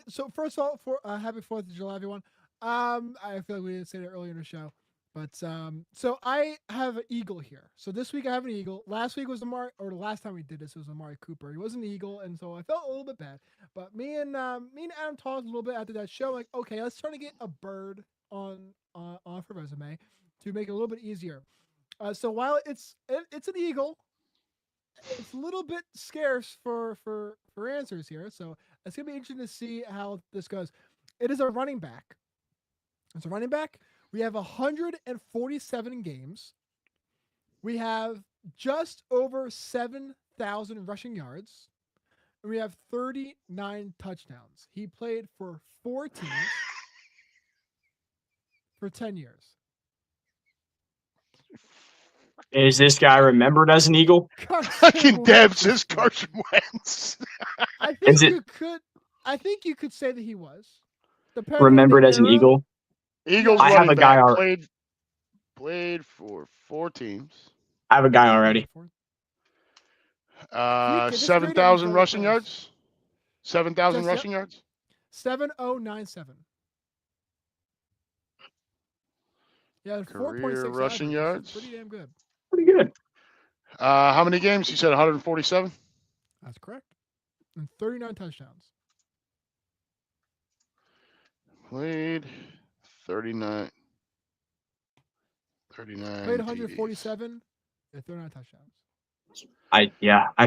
so first of all, happy 4th of July, everyone. I feel like we didn't say that earlier in the show, but so I have an eagle here. So this week I have an eagle. Last week was the last time we did this was Amari Cooper. He was an eagle, and so I felt a little bit bad. But me and Adam talked a little bit after that show. Like, okay, let's try to get a bird on for resume to make it a little bit easier. So while it's an eagle, it's a little bit scarce for answers here. So it's gonna be interesting to see how this goes. It is a running back. It's a running back. We have 147 games. We have just over 7,000 rushing yards. And we have 39 touchdowns. He played for 4 teams for 10 years. Is this guy remembered as an Eagle? Fucking Debs is Carson Wentz. I think you could say that he was. Remembered as an Eagle? Eagles I have a guy already. Played for 4 teams. I have a guy already. 7,000 rushing yards. 7,000 rushing yards. 7,097. Yeah, career rushing yards. Pretty damn good. Pretty good. How many games? You said 147? That's correct. And 39 touchdowns. Played 39. Played 147 and 39 touchdowns. I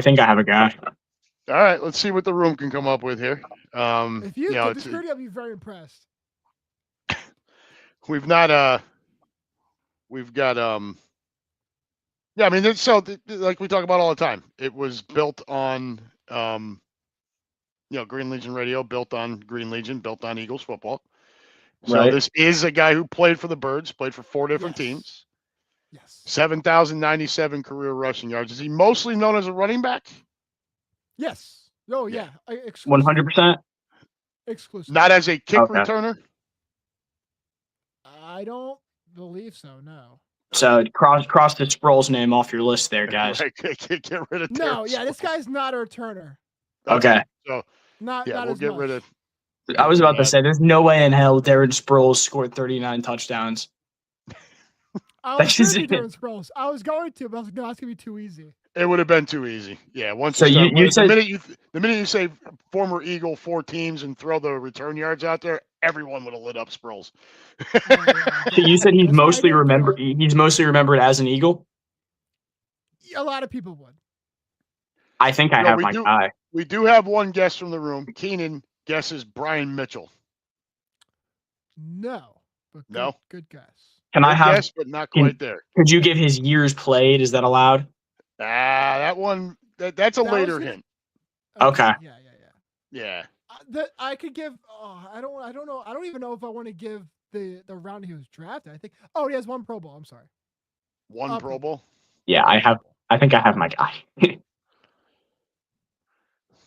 think I have a guy. All right, let's see what the room can come up with here. If you could this I'll be very impressed. We've got yeah, I mean, so like we talk about all the time, it was built on Green Legion Radio, built on Green Legion, built on Eagles football. So This is a guy who played for the Birds, played for 4 different teams. Yes. 7,097 career rushing yards. Is he mostly known as a running back? Yes. Oh yeah. 100%. Exclusive. Not as a kick returner. I don't believe so. No. So cross the Sproles name off your list there, guys. Get rid of. This guy's not a returner. Okay. So not we'll as get much. rid of. I was about to say, there's no way in hell Darren Sproles scored 39 touchdowns. I was going to Darren Sproles. I was going to, but I was like, no, that's gonna be too easy. It would have been too easy. Yeah. Once so you said the minute you say former Eagle 4 teams and throw the return yards out there, everyone would have lit up Sproles. So you said he's mostly remembered. He's mostly remembered as an Eagle. A lot of people would. I think I have my guy. We do have one guest from the room. Keenan guesses Brian Mitchell. No. But no. Good guess. Can I have? Yes, but not quite there. Could you give his years played? Is that allowed? That one. That's a later hint. Okay. Yeah. I could give. I don't know. I don't even know if I want to give the round he was drafted. I think. Oh, he has 1 Pro Bowl. I'm sorry. 1 Pro Bowl. Yeah, I have. I think I have my guy.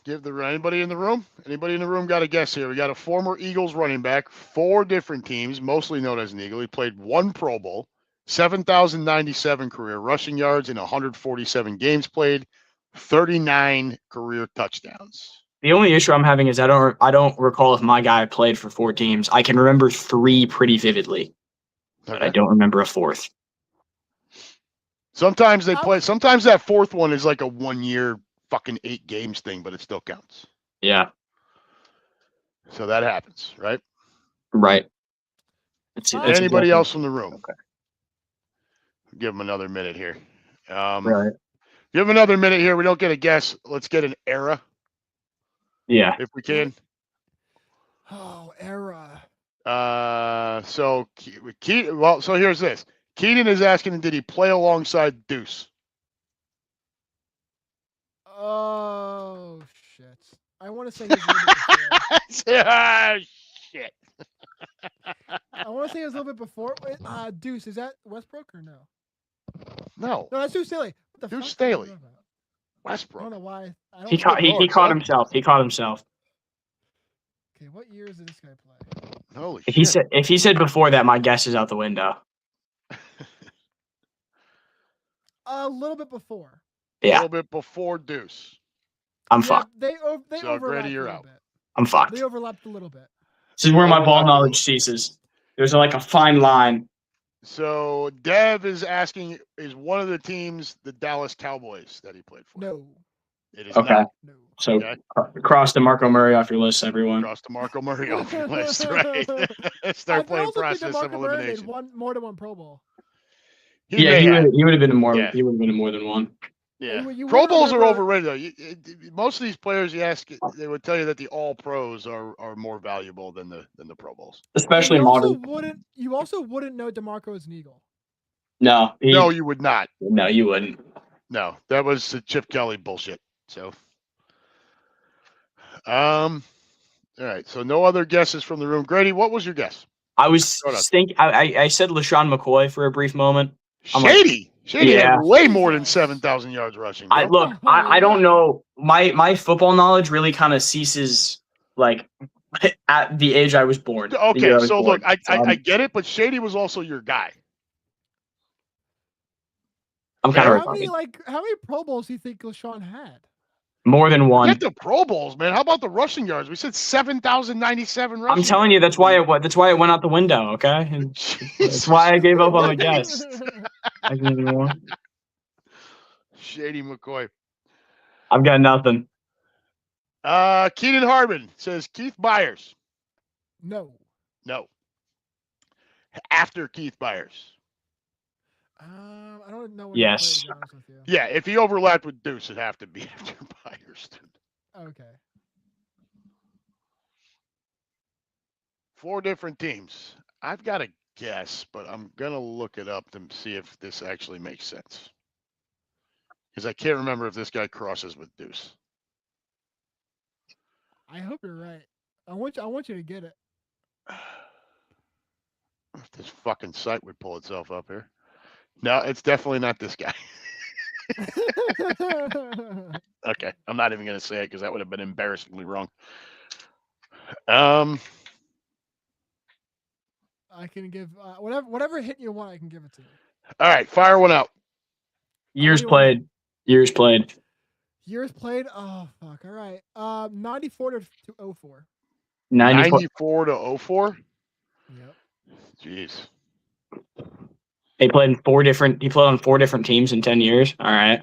Give anybody in the room? Anybody in the room got a guess here? We got a former Eagles running back, 4 different teams, mostly known as an Eagle. He played 1 Pro Bowl, 7,097 career rushing yards in 147 games played, 39 career touchdowns. The only issue I'm having is I don't recall if my guy played for 4 teams. I can remember 3 pretty vividly, but I don't remember a 4th. Sometimes they play. Sometimes that 4th one is like a 1-year fucking 8 games thing, but it still counts. Yeah. So that happens, right? Right. Anybody else in the room? Okay. Give them another minute here. Right. Give them another minute here. We don't get a guess. Let's get an era. Yeah. If we can. Oh, era. So here's this. Keenan is asking, did he play alongside Deuce? Oh, shit. I want to say he was a little bit before. Shit. I want to say it was a little bit before. Deuce, is that Westbrook or no? No. No, that's Deuce Staley. What the Deuce fuck? Staley. I Westbrook. don't know why. He caught himself. He caught himself. Okay, what years did this guy play? Holy If shit. he said before that, my guess is out the window. A little bit before. A Yeah. little bit before Deuce. I'm fucked. They So, overlapped Grady, a you're little out. bit. I'm fucked. They overlapped a little bit. This is where my ball Overlapped a knowledge little. ceases. There's like a fine line. So Dev is asking, is one of the teams the Dallas Cowboys that he played for? No. It is Okay. not. No. So Okay. cross DeMarco Murray off your list, everyone. Cross DeMarco Murray off your list, right? Start playing process of elimination. More than 1 Pro Bowl. He would have been more. Yeah. He would have been more than 1. Yeah. You Pro wouldn't Bowls are remember- overrated, though. Most of these players, you ask, they would tell you that the All Pros are more valuable than the Pro Bowls. Especially you modern. You also wouldn't know DeMarco is an Eagle. No. No, you would not. No, you wouldn't. No, that was the Chip Kelly bullshit. So, all right. So no other guesses from the room. Grady, what was your guess? I was thinking. I said LaShawn McCoy for a brief moment. Shady Yeah. had way more than 7,000 yards rushing. Bro. I don't know. My football knowledge really kind of ceases like at the age I was born. Okay, so look, I get it, but Shady was also your guy. I'm kind of how many Pro Bowls do you think LaShawn had? more than 1. Get the Pro Bowls, man. How about the rushing yards? We said 7,097 rushing. I'm telling you, that's why it went out the window. Okay, and that's why I gave up on the guess. I can even more. Shady McCoy. I've got nothing. Keenan Harbin says Keith Byers. No. After Keith Byers. I don't know. Yes. He played, to be honest with you. Yeah, if he overlapped with Deuce, it'd have to be after Byers. Okay. 4 different teams. I've got a guess, but I'm going to look it up to see if this actually makes sense. Because I can't remember if this guy crosses with Deuce. I hope you're right. I want you to get it. If this fucking site would pull itself up here. No, it's definitely not this guy. Okay, I'm not even going to say it because that would have been embarrassingly wrong. I can give whatever hit you want. I can give it to you. All right, fire one out. Years played. Years played. Oh fuck! All right. 94 to 04. 94 to 04. Yep. Jeez. He played on 4 different teams in 10 years. All right.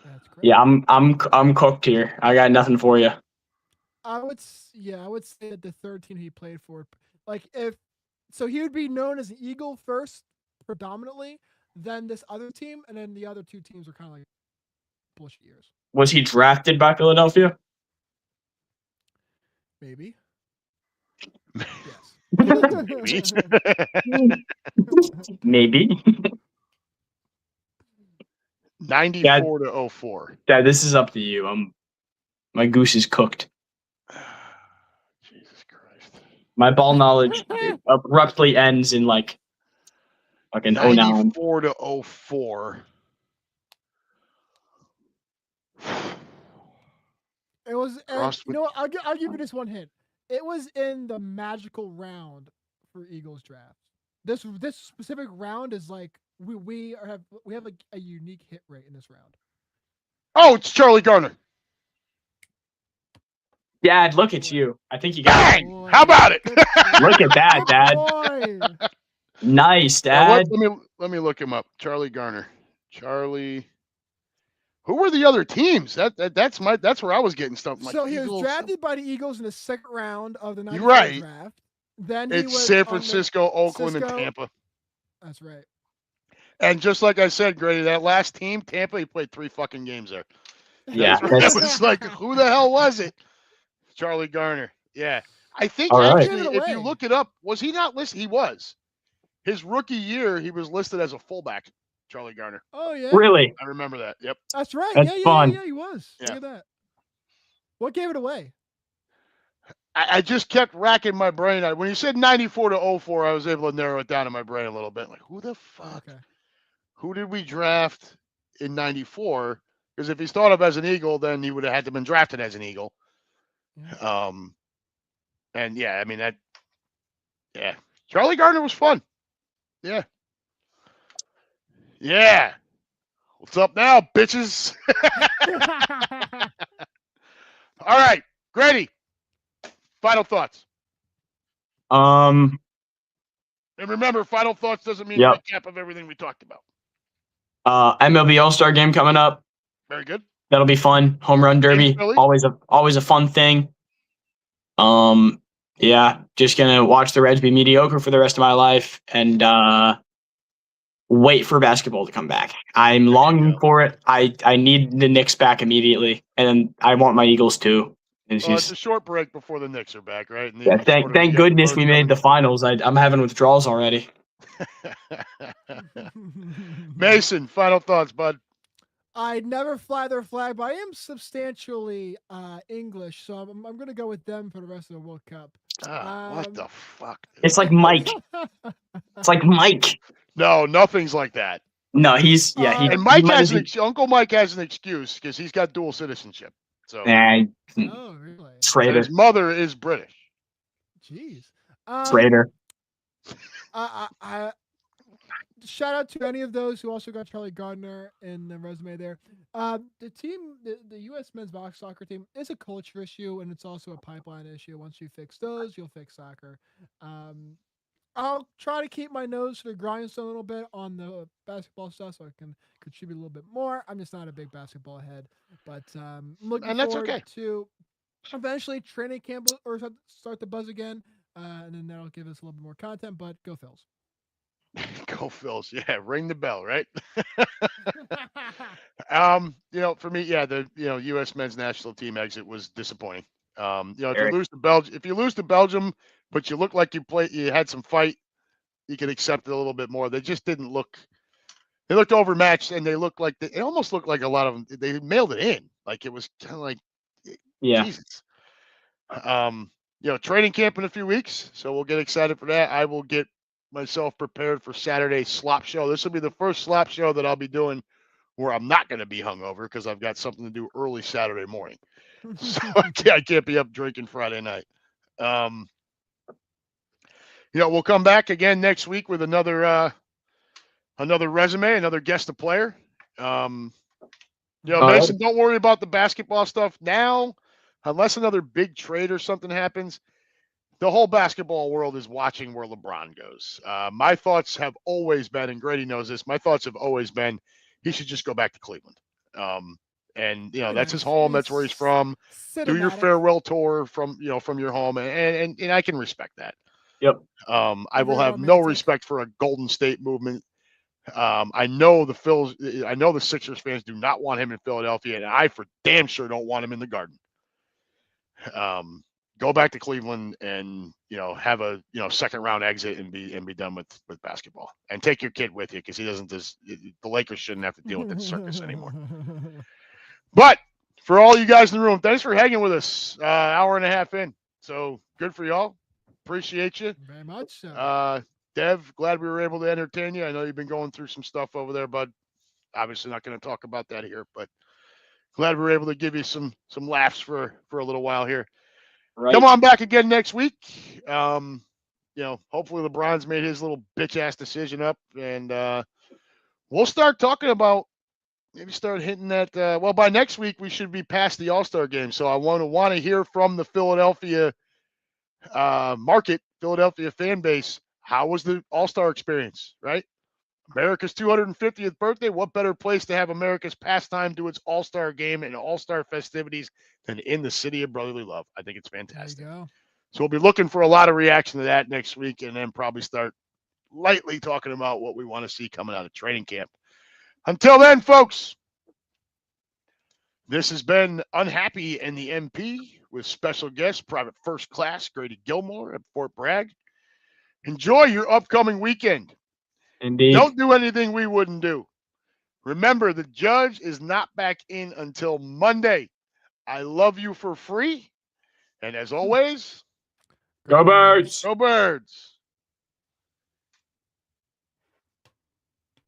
That's great. Yeah, I'm cooked here. I got nothing for you. I would say that the third team he played for, he would be known as an Eagle first, predominantly, then this other team, and then the other 2 teams were kind of like bullshit years. Was he drafted by Philadelphia? Maybe. Yes. Maybe. 94 to 04. Dad, this is up to you. My goose is cooked. Jesus Christ. My ball knowledge abruptly ends in like fucking 09. 94 to 04. It was, and Crossed you know what? I'll give you this one hint. It was in the magical round for Eagles draft. This specific round is like we have like a unique hit rate in this round. Oh, it's Charlie Garner. Dad, look at you. I think you got it. Bang! How about it? Good boy. Look at that, Good Dad. boy. Nice, Now, Dad. let me look him up. Charlie Garner. Charlie. Who were the other teams? That's where I was getting stumped. Like So he was Eagles. drafted by the Eagles in the second round of the You're 94 right. draft. Then he It's was San on the- Francisco, Oakland, and Cisco. Tampa. That's right. And just like I said, Grady, that last team, Tampa, he played 3 fucking games there. Yeah, It was like, who the hell was it? Charlie Garner. Yeah. I think All right. actually, if you look it up, was he not listed? He was. His rookie year, he was listed as a fullback, Charlie Garner. Oh yeah. Really? I remember that. Yep. That's right. That's fun. Yeah, he was. Yeah. Look at that. What gave it away? I just kept racking my brain. When you said 94 to 04, I was able to narrow it down in my brain a little bit. Like, who the fuck? Okay. Who did we draft in 94? Because if he's thought of as an Eagle, then he would have had to been drafted as an Eagle. Yeah. And yeah, I mean, yeah. Charlie Gardner was fun. Yeah. Yeah. What's up now, bitches? All right. Grady, final thoughts. Um, And remember, final thoughts doesn't mean Yep. recap of everything we talked about. MLB All-Star game coming up. Very good. That'll be fun. Home run derby, Philly. always a fun thing. Yeah, just gonna watch the Reds be mediocre for the rest of my life and wait for basketball to come back. I'm longing for it. I need the Knicks back immediately, and I want my Eagles too. It's a short break before the Knicks are back, right? And yeah, even shorter thank to get goodness the we road made the finals. I'm having withdrawals already. Mason, final thoughts, bud. I never fly their flag, but I am substantially English, so I'm going to go with them for the rest of the World Cup. What the fuck? Dude? It's like Mike. It's like Mike. No, nothing's like that. No, he's And Mike has Uncle Mike has an excuse because he's got dual citizenship. So Oh, really? Traitor. his mother is British. Jeez. Traitor. I shout out to any of those who also got Charlie Gardner in the resume there. The team, the U.S. men's box soccer team, is a culture issue, and it's also a pipeline issue. Once you fix those, you'll fix soccer. I'll try to keep my nose to the grindstone a little bit on the basketball stuff, so I can contribute a little bit more. I'm just not a big basketball head, but looking And that's forward okay. to eventually training camp or start the buzz again, and then that'll give us a little bit more content. But go Phils! Go Phils. Yeah, ring the bell, right? For me, yeah, the U.S. men's national team exit was disappointing. If you lose to Belgium, but you look like you had some fight, you could accept it a little bit more. They just didn't look. They looked overmatched, and they looked like it almost looked like a lot of them. They mailed it in, like it was kind of like, Jesus. Training camp in a few weeks, so we'll get excited for that. I will get myself prepared for Saturday's slop show. This will be the first slop show that I'll be doing where I'm not going to be hungover because I've got something to do early Saturday morning. So I can't be up drinking Friday night. We'll come back again next week with another resume, another guest player. Mason, don't worry about the basketball stuff now, unless another big trade or something happens. The whole basketball world is watching where LeBron goes. My thoughts have always been, and Grady knows this, my thoughts have always been he should just go back to Cleveland. That's his home. That's where he's from. Do your farewell tour from your home. And I can respect that. Yep. I will have no respect for a Golden State movement. I know the Sixers fans do not want him in Philadelphia, and I for damn sure don't want him in the Garden. Go back to Cleveland and have a second round exit and be done with basketball, and take your kid with you because the Lakers shouldn't have to deal with that circus anymore. But for all you guys in the room, thanks for hanging with us. Hour and a half in, so good for y'all. Appreciate you very much. So. Dev, glad we were able to entertain you. I know you've been going through some stuff over there, bud. Obviously not going to talk about that here, but glad we were able to give you some laughs for a little while here. Right. Come on back again next week. Hopefully LeBron's made his little bitch ass decision up, and we'll start talking about, maybe start hitting that. By next week we should be past the All-Star game. So I want to hear from the Philadelphia market, Philadelphia fan base. How was the All-Star experience, right? America's 250th birthday. What better place to have America's pastime do its All-Star game and All-Star festivities than in the city of brotherly love? I think it's fantastic. There you go. So we'll be looking for a lot of reaction to that next week, and then probably start lightly talking about what we want to see coming out of training camp. Until then, folks, this has been UnHappy and the MP with special guest, Private First Class Grady Gilmore at Fort Bragg. Enjoy your upcoming weekend. Indeed. Don't do anything we wouldn't do. Remember, the judge is not back in until Monday. I love you for free. And as always, Go Birds! go Birds.